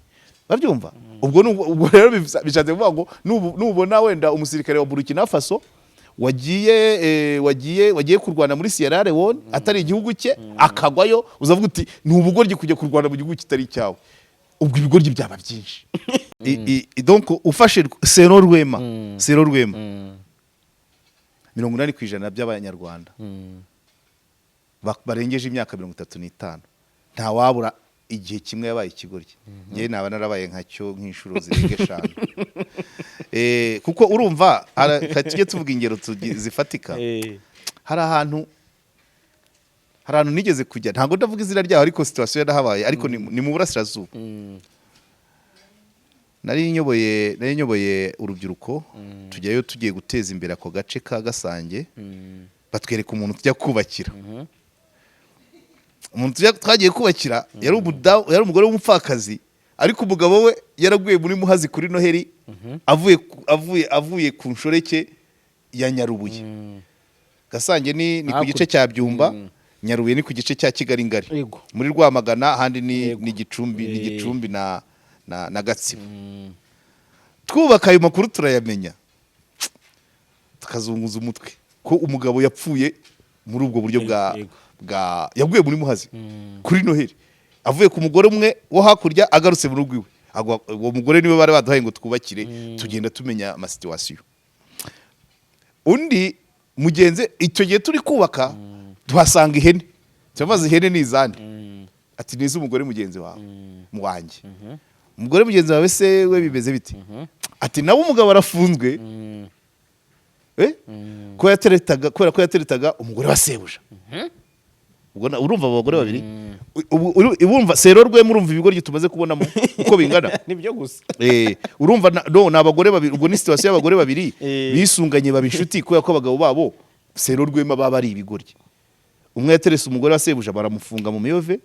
babyumva ubwo rero bishatse kuvuga ngo nubona wenda umusirikare wa Burkina Faso wagiye kurwana muri Sierra Leone atari igihugu cye akagwayo uzavuga uti ni ubugoryi kujya kurwana mu gihugu kitari cyawe ubwo ibigoryi byaba byinshi. Donc ufashe Sero Rwema 80% by'abanyarwanda barengeje imyaka 35 nta wabura igihe kimwe yabaye ikigoryi. Ngiye naba narabaye nkacyo nk'inshuro zirenga 5 kuko urumva tujye tuvuga ingero zifatika. Hari ahantu nigeze kujya ntago ndavuga izina ryaho ariko situation yarahabaye ariko ni mu burasirazuba. Nari nyoboye urubyiruko tujyayo tugiye guteza imbere ako gace ka Gasange batwereka umuntu tujya kubakira. Umuntu twagiye kubakira yari umugore w'umupfakazi ariko umugabo we yaraguye muri Muhazi kuri Noheri avuye ku nshoreke ya Nyarubuye. Gasange ni ku gice cya Byumba Nyarubuye ni ku gice cya Kigali ngari muri Rwamagana handi ni Gicumbi na Gatsibo. Twubaka ayo makuru turayamenya tukazunguza umutwe ko umugabo yapfuye muri ubwo buryo yaguye muri Muhazi kuri Noheri avuye ku mugore umwe wo hakurya agarutse mu rugo iwe. Uwo mugore niwe bari baduhaye ngo twubakire tugenda tumenya ama situation. Undi mugenze icyo gihe turi kubaka tuhasanga ihene cyamaze ihene n'izandi ati nize umugore mugenzi wawe mu wanjye umugore mugenzi wawe se we bimeze biti ati nawe umugabo arafunzwe ko yateretaga umugore wa sebuja. Urumva abagore babiri urumva Sero Rwema urumva ibigoryi tumaze kubonamo uko bingana nibyo gusa urumva n'abagore babiri ubwo ni situation y'abagore babiri bisunganye babishuti kubera ko abagabo babo Sero Rwema baba ari ibigoryi. Umwe yaterese umugore wa sebuja baramufunga mu Miyove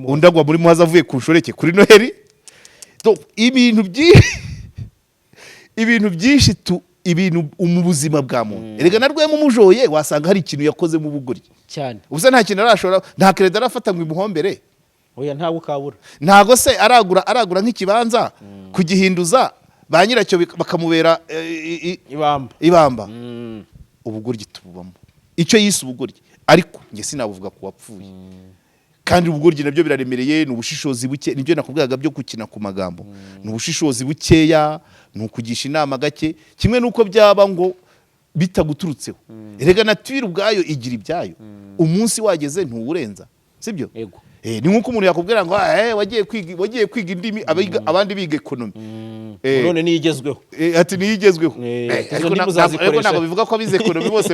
undagwa muri Muhazi avuye ku nshoreke kuri Noheri. Ibintu byinshi mu buzima bwa muntu erega na Rwema umujoye wasanga hari ikintu yakoze mu bugoryi cyane. Ubusa nta kintu arashora nta credit arafata ngo imuhombere oya ntago kabura ntago se aragura nk'ikibanza kugihinduza ba nyiracyo bakamubera ibamba. Ubugoryi tububamo icyo yise ubugoryi ariko nge sinabuvuga ku wapfuye kandi ubugoryi nabyo biraremereye n'ubushishozi buke nibyo nakubwaga byo gukina ku magambo n'ubushishozi bukeya nukugisha inama gake kimwe nuko byaba ngo bitaguturutseho erega nature ubwayo igira ibyayo umunsi wageze ntuwurenza sibyo ni nkuko umuntu yakubwira ngo wagiye kwiga indimi abandi biga ekonomi none niyigezweho ati niyigezweho ariko ntabwo bivuga ko abize ekonomi bose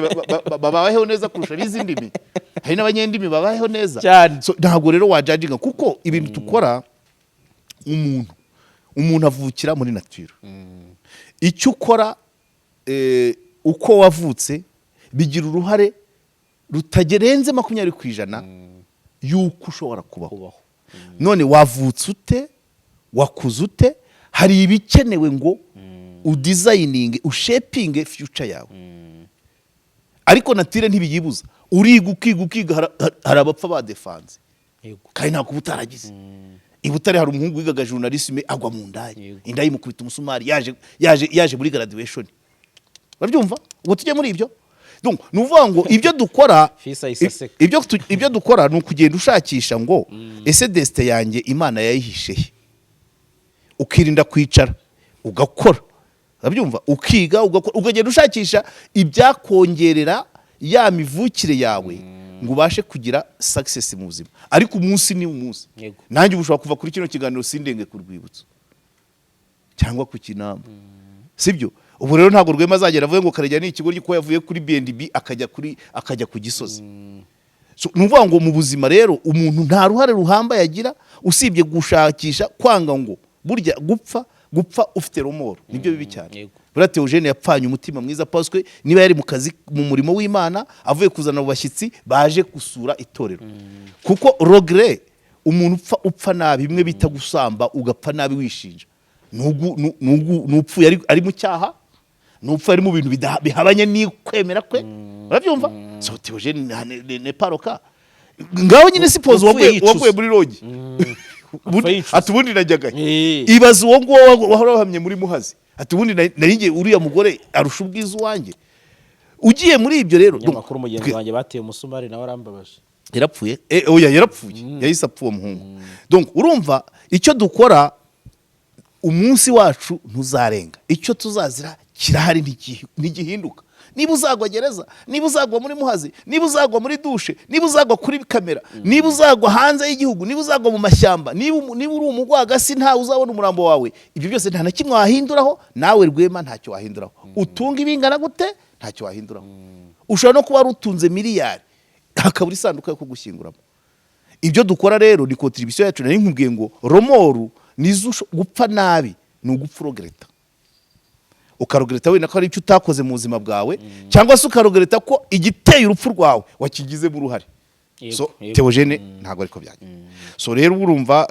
babayeho neza kurusha abize indimi hari n'abanyendimi babayeho neza ntabwo rero wajajinga kuko ibintu tukora umuntu avukira muri nature icyo ukora uko wavutse bigira uruhare rutagerenze 20% yuko ushobora kubaho none wavutse ute wakuze ute hari ibikenewe ngo udesigning ushaping future yawe ariko natire ntibiyibuza ukiga hari abapfa badefanze kandi nta kubutaragize ibutare hari umuhungu wigaga journalisme agwa mu ndayi indayi mukubita umusumari yaje muri graduation baryumva ngo tujye muri ibyo donc nuvuga ngo ibyo dukora ibyo dukora ni ukugenda ushakisha ngo ese destin yanjye Imana yayihishe ukirinda kwicara ugakora babyumva ukiga ukagenda ushakisha ibyakongerera ya mivukire yawe ngo ubashe kugira success mu buzima ariko umunsi ni umunsi nanjye ubushobora kuva kuri kino kiganiro sindenge ku rwibutso cyangwa ku kinamba sibyo ubu rero ntabwo Rwema azagera avuye ngo Karegeya ni ikigo giko yavuye kuri BNB akajya ku Gisozi nuvuga ngo mu buzima rero umuntu nta ruhare ruhamba yagira usibye gushakisha kwanga ngo burya gupfa ufite romoro nibyo bibi cyane bura Theogene yapfanye umutima mwiza paswe niba yari mu kazi mu murimo w'Imana avuye kuzana abashyitsi baje gusura itorero kuko regret umuntu upfa nabi bimwe bita gusamba ugapfa nabi wishinja nupfuye ari mu cyaha nupfa ari mu bintu bihabanye n'ikwemera kwe urabyumva so Theogene ne paroka ngaho nyine suppose wavuye muri rogi atubundi najyagaye ibaza uwo ngo wahamye muri muhazi atubundi naringe uriya mugore arusha ubwiza wanjye ugiye muri ibyo rero nyamakuru mugenzi wanjye bateye umusumari nawe arambabaje yarapfuye oya yarapfuye yahise apfuye umuhungu donc urumva icyo dukora umunsi wacu ntuzarenga icyo tuzazira kirahari ntigihinduka niba uzagwa gereza niba uzagwa muri muhazi niba uzagwa muri dushe niba uzagwa kuri kamera niba uzagwa hanze y'igihugu niba uzagwa mu mashyamba niba uri umugwagasi nta uzabona umurambo wawe ibyo byose nta na kimwe wahinduraho nawe Rwema ntacyo wahinduraho utunga ibingana gute ntacyo wahinduraho ushobora no kuba rutunze miliyari hakabura isanduka yo kugushyinguramo ibyo dukora rero ni contribution yacu nari nkubwiye ngo romoru nizo gupfa nabi ni ugupfa urogereta ukarogereta wenda ko ari icyo utakoze mu buzima bwawe cyangwa se ukarogereta ko igiteye urupfu rwawe wakigizemo uruhare so Theogene ntabwo ariko byanjye so rero urumva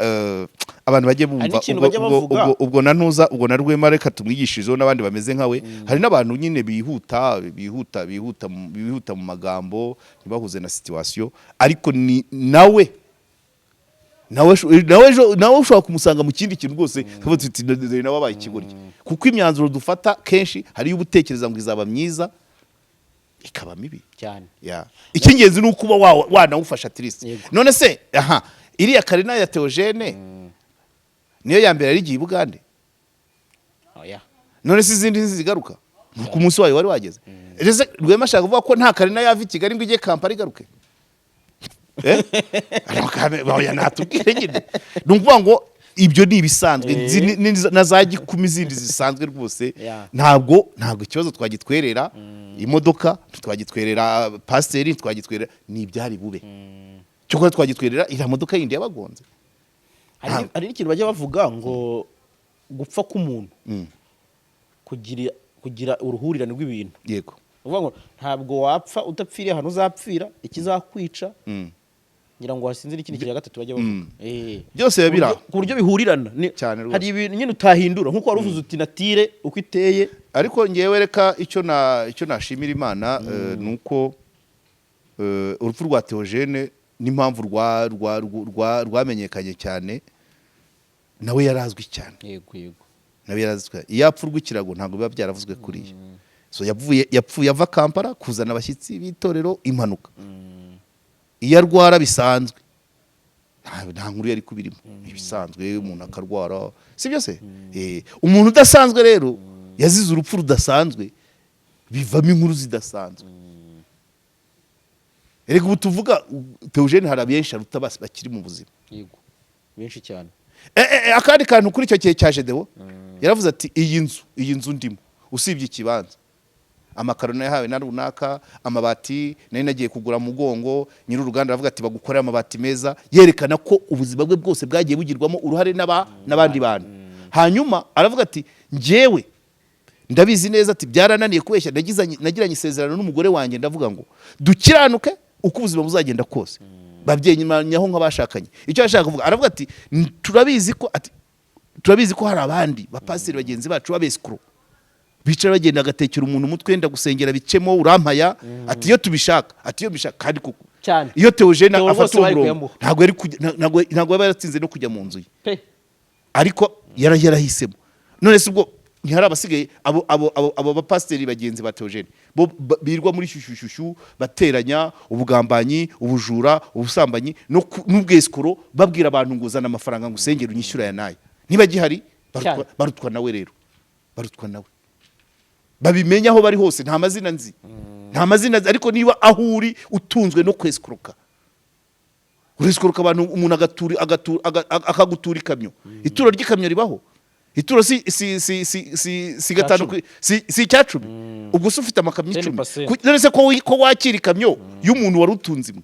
abantu bajye bumva ubwo nantuza ubwo na Rwema reka tumwigishirizeho n'abandi bameze nkawe hari n'abantu nyine bihuta mu magambo ntibahuze na situation ariko ni nawe ushobora kumusanga mu kindi kintu rwose nawe wabaye ikigoryi kuko imyanzuro dufata kenshi hariyo ubutekereza ngo izaba myiza ikaba mibi cyane icy'ingenzi ni ukuba wanawufasha triste none se iriya karina ya Theogene niyo ya mbere yarigiye i Bugande none se izindi zigaruka ku munsi wayo wari wageze ese Rwema ashaka kuvuga ko nta karina yava i Kigali ngo ijye Kampala igaruke natubwire nyine ni ukuvuga ngo ibyo ni ibisanzwe na za gikumi zindi zisanzwe rwose ntabwo ikibazo twagitwerera imodoka twagitwerera pasiteri twagitwerera ni ibyari bube cyokora twagitwerera iriya modoka yindi yabagonze hari n'ikintu bajya bavuga ngo gupfa k'umuntu kugira uruhurirane rw'ibintu yego uvuga ngo ntabwo wapfa udapfiriye ahantu uzapfira ikizakwica ngira ngo hasinzira ikindi cya gatatu bajya bavuga byose yabira ku buryo bihurirana hari ibintu nyine utahindura nkuko waruvuze uti natire uko iteye ariko ngewe reka icyo nashimira Imana nuko urupfu rwa Theogene n'impamvu rwamenyekanye cyane nawe yarazwi cyane yego nawe yarazwi iyapfu rw'ikirago ntabwo biba byaravuzwe kuriya so yapfuye ava Kampala kuzana abashyitsi b'itorero impanuka iyo arwara bisanzwe nta nkuru yari kubirimo ibisanzwe umuntu akarwara si byo se umuntu udasanzwe rero yazize urupfu rudasanzwe bivamo inkuru zidasanzwe erega ubu tuvuga Theogene hari abenshi aruta bakiri mu buzima yego benshi cyane akandi kantu kuri icyo gihe cya Gedewo yaravuze ati iyi nzu ndimo usibye ikibanza amakaro yahawe na runaka amabati nari nagiye kugura mugongo nyiri uruganda aravuga ati bagukorera amabati meza yerekana ko ubuzima bwe bwose bwagiye bugirwamo uruhare n'abandi bantu hanyuma aravuga ati njyewe ndabizi neza ati byarananiye kubeshya nagiranye isezerano n'umugore wanjye ndavuga ngo dukiranuke uko ubuzima buzagenda kose babyenyemanyaho nk'abashakanye icyo yashaka kuvuga aravuga ati turabizi ko hari abandi bapasiteri bagenzi bacu b'abesikro bicara bagenda agatekera umuntu umutwe wenda gusengera bicemo urampaya ati iyo tubishaka kandi kuko iyo Theogene afata umurongo ntabwo yaba yaratsinze no kujya mu nzu ye ariko yarahisemo none se ubwo ntihari abasigaye abo bapasiteri bagenzi ba Theogene bo birwa muri shyushyushyu bateranya ubugambanyi ubujura ubusambanyi n'ubwesikoro babwira abantu ngo uzana amafaranga ngo usengere unyishyura ya nayo niba gihari barutwa nawe rero barutwa nawe babimenya aho bari hose nta mazina nzi ariko niba aho uri utunzwe no kwesikoroka uresikoroka abantu umuntu akagutura ikamyo ituro ry'ikamyo ribaho ituro si gatanu si icyacumi ubwo se ufite amakamyo 10 none se ko wakira ikamyo y'umuntu wari utunze imwe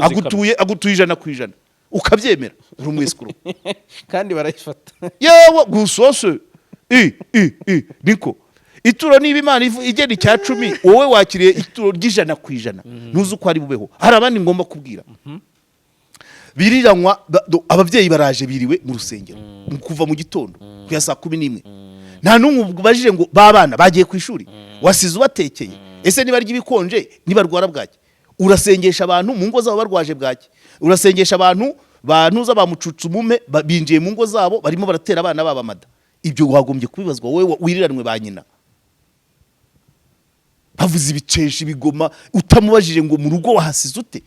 agutuye 100% ukabyemera uri umwesikoro kandi barayifata yewe gusose niko ituro niba Imana igena icyacumi wowe wakiriye ituro ry'100% ntuzi uko ari bubeho hari abandi ngomba kubwira biriranwa ababyeyi baraje biriwe mu rusengero kuva mu gitondo kuya saa 11 nta numwe ubajije ngo babana bagiye ku ishuri wasize ubatekeye ese niba ry'ibikonje niba rwara bwaki urasengesha abantu mu ngo zabo barwaje bwaki urasengesha abantu bantuza bamucutsa umume binjiye mu ngo zabo barimo baratera abana baba mada ibyo wagombye kubibazwa wowe wiriranwe ba nyina bavuze ibiceshi bigoma utamubajije ngo mu rugo wahasize ute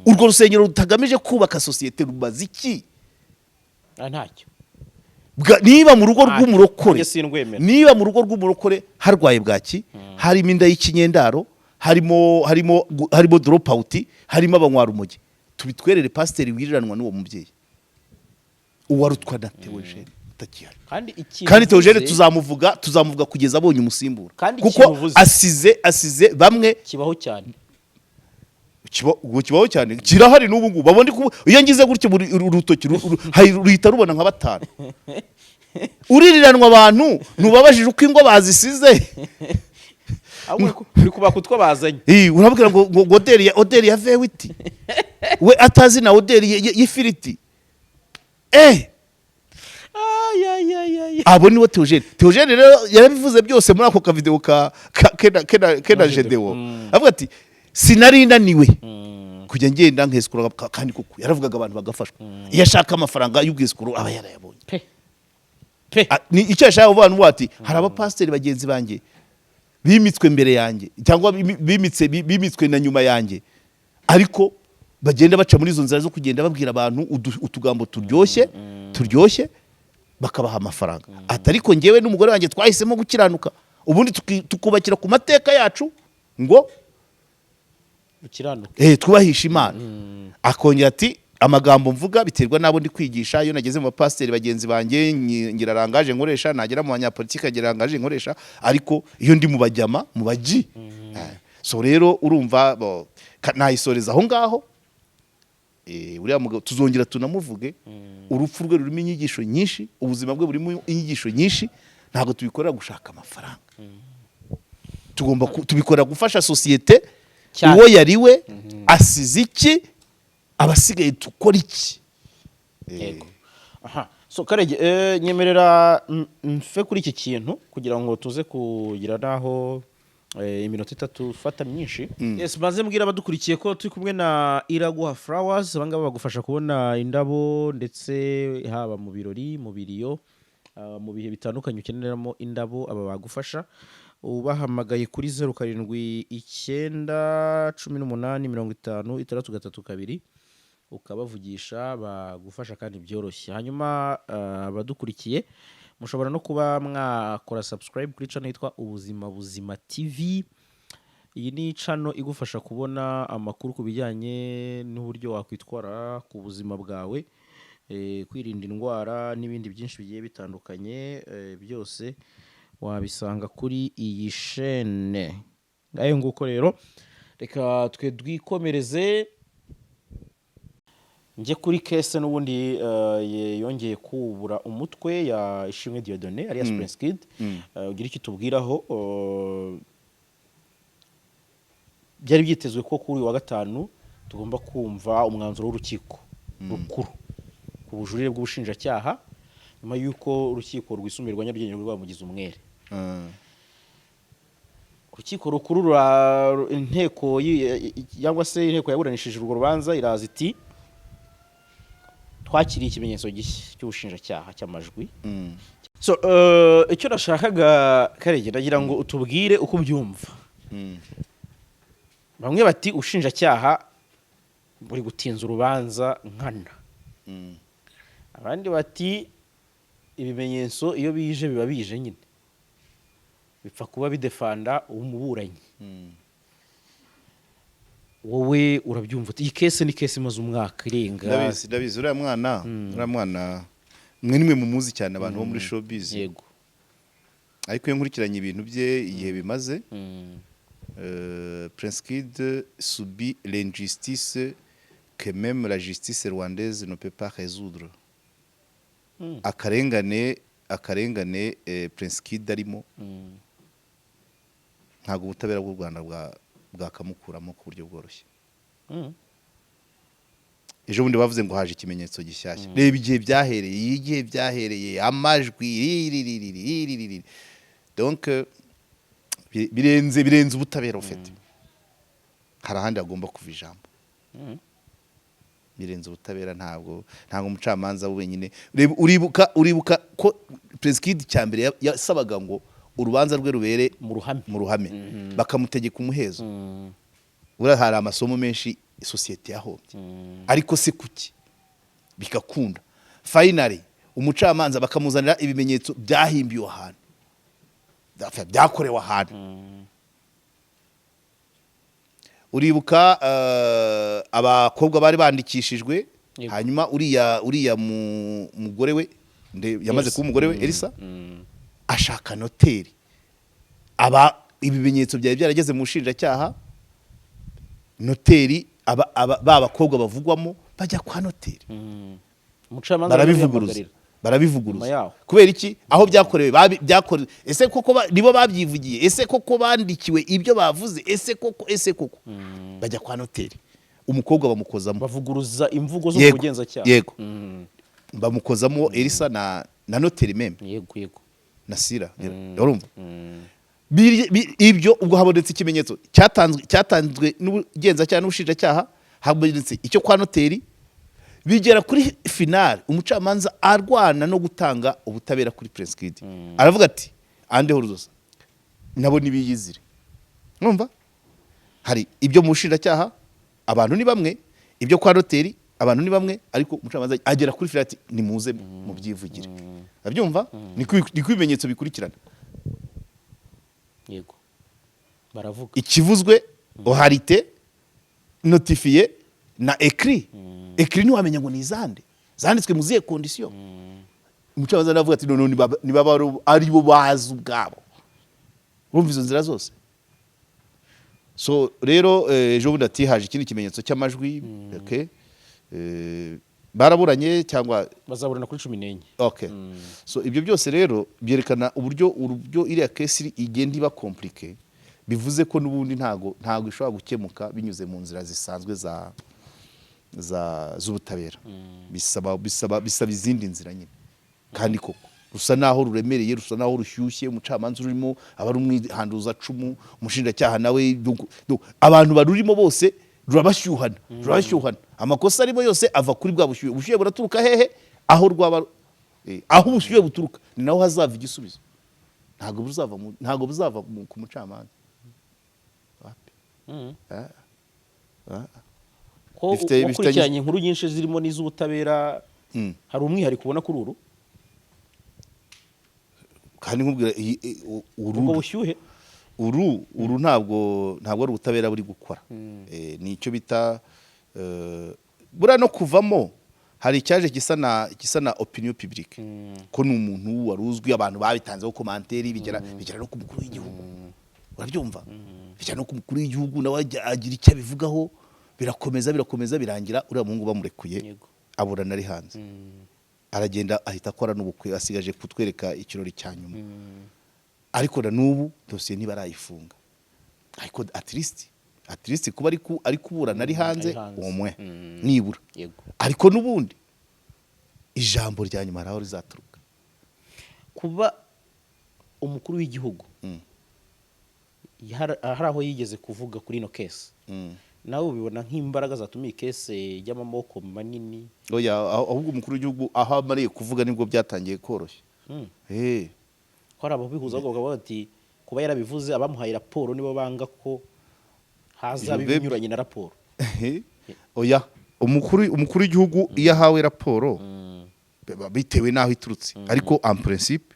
urwo rusengero rutagamije kubaka societe rubaza iki ntacyo niba mu rugo rw'umurokore harwaye bwaki harimo inda y'ikinyendaro harimo drop out harimo abanywara umugi tubitwerere pasiteri wiriranwa n'uwo mubyeyi uwarutwa na Theogene utakihari kandi Theogene tuzamuvuga kugeza abonye umusimbura kuko asize bamwe kibaho cyane kibaho cyane kirahari n'ubu ngubu babone iyo ngize gutyo urutoki ruhita rubona nka 5 uririranwa abantu nubabajije uko ingo bazisize uri kubaka utwo bazanye urabwira ngo oderi ya vewiti we atazi na oderi y'ifiriti abo niwe Theogene rero yarabivuze byose muri ako kavideo kena Gedewo avuga ati sinari naniwe kujya ngenda nk'esikoro kandi kuko yaravugaga abantu bagafashwa iyo ashaka amafaranga y'ubwesikoro aba yarayabonye ni icyo yashaka kuvuga ngo ati hari abapasiteri bagenzi banjye bimitswe mbere yanjye cyangwa bimitswe na nyuma yanjye ariko bagenda baca muri izo nzira zo kugenda babwira abantu utugambo turyoshye bakabaha amafaranga atariko ngewe n'umugore wanjye twahisemo gukiranuka ubundi tukubakira ku mateka yacu ngo twubahisha Imana akongera ati amagambo mvuga biterwa nabo ndi kwigisha iyo nageze mu bapasiteri bagenzi banjye ngira rangaje nkoresha nagera mu banyapolitike ngira rangaje nkoresha ariko iyo ndi mu bajyama mu baji so rero urumva nayisoreza aho ngaho uriya mugabo tuzongera tunamuvuge urupfu rwe rurimo inyigisho nyinshi ubuzima bwe burimo inyigisho nyinshi ntabwo tubikorera gushaka amafaranga tubikora gufasha societe uwo yariwe asize iki abasigaye tukora iki yego so Karege nyemerera mfe kuri iki kintu kugira ngo tuze kugira naho iminota 3 fata myinshi yes maze mbwira abadukurikiye ko turi kumwe na Iraguha Flowers abangaba bagufasha kubona indabo ndetse haba mu birori mu biriyo mu bihe bitandukanye ukeneramo indabo aba bagufasha ubahamagaye kuri 077918506332 ukabavugisha bagufa kandi byoroshye hanyuma abadukurikiye mushobora no kuba mwakora subscribe kuri channel yitwa Ubuzima Buzima TV iyi ni channel igufasha kubona amakuru ku bijyanye n'uburyo wakwitwara ku buzima bwawe, kwirinda indwara n'ibindi byinshi bigiye bitandukanye, byose wabisanga kuri iyi chaîne. Ngayo nguko rero reka twe twikomereze njye kuri kese n'ubundi yongeye kubura umutwe ya Ishimwe Dieudonné alias Prince Kid. Ugira icyo tubwiraho? Byari byitezwe ko kuri wa gatanu tugomba kumva umwanzuro w'urukiko rukuru ku bujurire bw'ubushinjacyaha nyuma y'uko urukiko rwisumbuye rwa Nyarugenge rwamugize umwere. Urukiko rukuru inteko cyangwa se inteko yaburanishije urwo rubanza iraza iti twakiriye ikimenyetso gishya cy'ubushinjacyaha cy'amajwi. So icyo nashakaga Karegeye ndagira ngo utubwire uko ubyumva. Bamwe bati ubushinjacyaha buri gutinza urubanza nkana, abandi bati ibimenyetso iyo bije biba bije nyine bipfa kuba bidefanda umuburanyi. Wowe urabyumva uti iyi kese ni kese imaze umwaka irenga? Ndabizi uriya mwana mwe nimwe mumuzi cyane abantu bo muri showbiz. Yego. Ariko iyo nkurikiranye ibintu bye igihe bimaze, Prince Kid subit l'injustice que même la justice rwandaise ne peut pas résoudre. Akarengane Prince Kid arimo ntago ubutabera bw'u Rwanda bwakamukuramo ku buryo bworoshye. Ejo bundi bavuze ngo haje ikimenyetso gishyashya. Reba igihe byahereye amajwi. Donc birenze ubutabera ufite. Hari ahandi agomba kuva ijambo. Birenze ubutabera ntabwo umucamanza wenyine. Uribuka ko Prince Kid cyambere yasabaga ngo urubanza rwe rubere mu ruhame bakamutegeka umuhezo. Ura hari amasomo menshi societe yahombye. Ariko se kuki bikakunda finally umucamanza bakamuzanira ibimenyetso byahimbiwe ahantu, byakorewe ahantu. Uribuka abakobwa bari bandikishijwe, hanyuma uriya mugore we yamaze kuba umugore we Elisa ashaka noteri, ibimenyetso byari byarageze mu bushinjacyaha, noteri bakobwa bavugwamo bajya kwa noteri. Barabivuguruza kubera iki? Aho byakorewe ese koko nibo babyivugiye? Ese koko bandikiwe ibyo bavuze? Ese koko bajya kwa noteri, umukobwa bamukozamo, bavuguruza imvugo zo mu bugenzacyaha. Yego, bamukozamo Elisa na noteri meme. Yego na Sira. Urumva ibyo ubwo habonetse ikimenyetso cyatanzwe n'ubugenzacyaha n'ubushinjacyaha, habonetse icyo kwa noteri, bigera kuri final umucamanza arwana no gutanga ubutabera kuri Prince Kid. Aravuga ati ande horuzosa nabo nibiyizire. Numva hari ibyo mu bushinjacyaha abantu ni bamwe, ibyo kwa noteri abantu ni bamwe, ariko umucamanza agera kuri final ati nimuze mu byivugire. Abyumva ni kwimenyetso bikurikirana. Yego, baravuga ikivuzwe oralité notifié na écrit. Écrit ni wamenya ngo ni zande zanditswe mu zihe condition. Umucamanza aravuga ati none niba ari bo bazi ubwabo. Urumva izo nzira zose. So rero ejo bundi ati haje ikindi kimenyetso cy'amajwi. Okay, baraburanye cyangwa bazaburana kuri 14. Okay. So ibyo byose rero byerekana uburyo iriya case igenda iba compliqué, bivuze ko nubundi ntago ishobora gukemuka binyuze mu nzira zisanzwe z'ubutabera. Bisaba izindi nzira nyine, kandi koko rusa naho ruremereye, rusa naho rushyushye. Umucamanza urimo abari umwihanduza cumu, umushinjacyaha nawe, abantu barurimo bose rurabashyuhana. Amakosa arimo yose ava kuri bwa bushyuhe. Ubushyuhe buraturuka hehe? Aho ubushyuhe buturuka ni naho hazava igisubizo. Ntago buzava ku mucamanza. Ko ukurikiranye inkuru nyinshi zirimo n'iz'ubutabera, hari umwihariko ubona kuri uru? Kandi nkubwira ubwo bushyuhe uru ntabwo ari ubutabera buri gukora. Ni icyo bita bura no kuvamo hari icyaje gisa na opinion publique ko ni umuntu waruzwi abantu babitanzeho commentaire bigera no ku mukuru w'igihugu. Urabyumva bigera no ku mukuru w'igihugu nawe agira icyo bivugaho birakomeza birangira uriya mungu bamurekuye aburana ari hanze. Aragenda ahita akora n'ubukwe asigaje kutwereka ikirori cya nyuma. Ariko na nubu dosiye ntibarayifunga. Ariko at least kuba ari kuburana ari hanze umwe nibura. Ariko nubundi ijambo rya nyuma raho rizaturuka kuba umukuru w'igihugu hari aho yigeze kuvuga kuri ino case. Nawe ubibona nk'imbaraga zatuma iyi case y'amaboko manini? Oya, ahubwo umukuru w'igihugu aho amariye kuvuga nibwo byatangiye koroshya. Ko hari ababihuza bavuga bati kuba yarabivuze abamuhaye raporo nibo banga ko haza binyuranye na raporo. Oya, umukuru w'igihugu iyo ahawe raporo bitewe naho iturutse, ariko en principe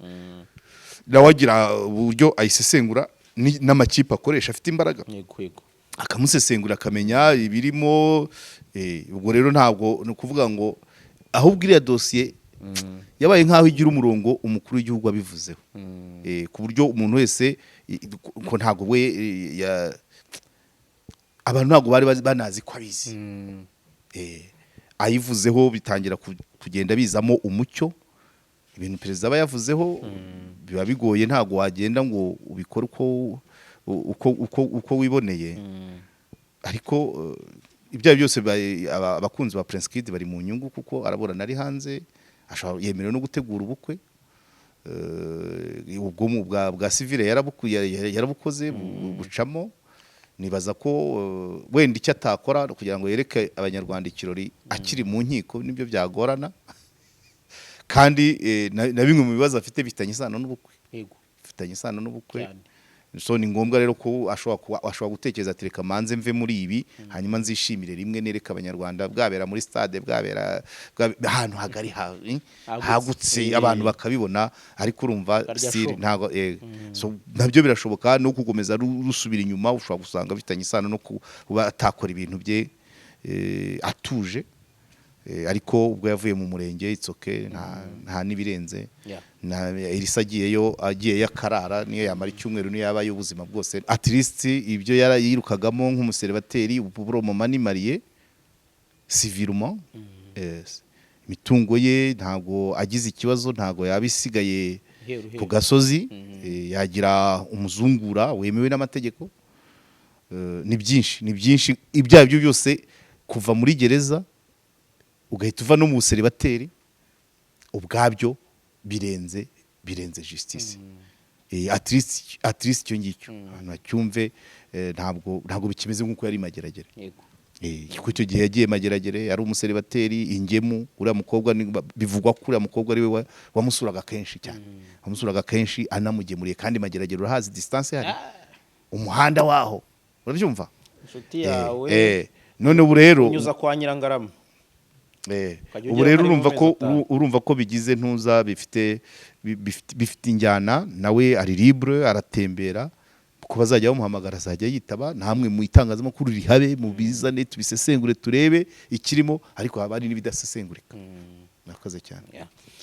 nawe agira uburyo ayisesengura n'amakipe akoresha afite imbaraga. Akamusesengura akamenya ibirimo. Ubwo rero ntabwo no kuvuga ngo ahubwo iriya dosiye yabaye nkaho igira umurongo umukuru w'igihugu abivuzeho. Ku buryo umuntu wese ko ntabwo we abantu ntabwo bari banazi ko abizi. Ayivuzeho bitangira kugenda bizamo umucyo. Ibintu perezida aba yavuzeho biba bigoye, ntabwo wagenda ngo ubikore uko wiboneye. Ariko ibyo byose abakunzi ba Prince Kid bari mu nyungu kuko araburana ari hanze, ashobora yemerewe no gutegura ubukwe. Ubwo mu bwa civile yarabukoze bucamo. Nibaza ko wenda icyo atakora kugira ngo yereke abanyarwanda ikirori akiri mu nkiko nibyo byagorana. Kandi na bimwe mu bibazo afite bifitanye isano n'ubukwe. So ni ngombwa rero ko ashobora gutekereza ati reka manze mve muri ibi hanyuma nzishimire rimwe nereka abanyarwanda bwabera muri stade bwabera ahantu hagari hagutse abantu bakabibona. Ariko urumva siri ntago so nabyo birashoboka no kugomeza rusubira inyuma. Ushobora gusanga bifitanye isano no kuba atakora ibintu bye atuje. Ariko ubwo yavuye mu murenge itsoke nta nibirenze. Elisa agiye yakarara niyo yamara icyumweru niyo yabaye ubuzima bwose. At least ibyo yirukagamo nk'umuservateri uburo mu mani mariye civilement. Imitungo ye ntago agize ikibazo, ntago yabisigaye ku gasozi. Yagira umuzungura wemewe n'amategeko. Ni byinshi ibyaha byo byose kuva muri gereza ugahita uva no mu seribateri ubwabyo birenze justice. At least cyo ngicyo nacyumve. Ntabwo bikimeze nk'uko yari mageragere. Kuko icyo gihe yagiye mageragere yari umuseribateri ingemu. Uriya mukobwa bivugwa ko uriya mukobwa ari we wamusuraga kenshi cyane. Wamusuraga kenshi anamugemuriye kandi mageragere urahazi distance hari umuhanda waho urabyumva inshuti yawe. None ubu rero unyuza kwa Nyirangarama. Ubu rero urumva ko bigize ntuza bifite injyana. Nawe ari libre aratembera ko bazajya bamuhamagara azajya yitaba. Namwe mu itangazamakuru rihabe mu bizane tubisesengure turebe ikirimo, ariko haba ari n'ibidasesengurika. Nakoze cyane.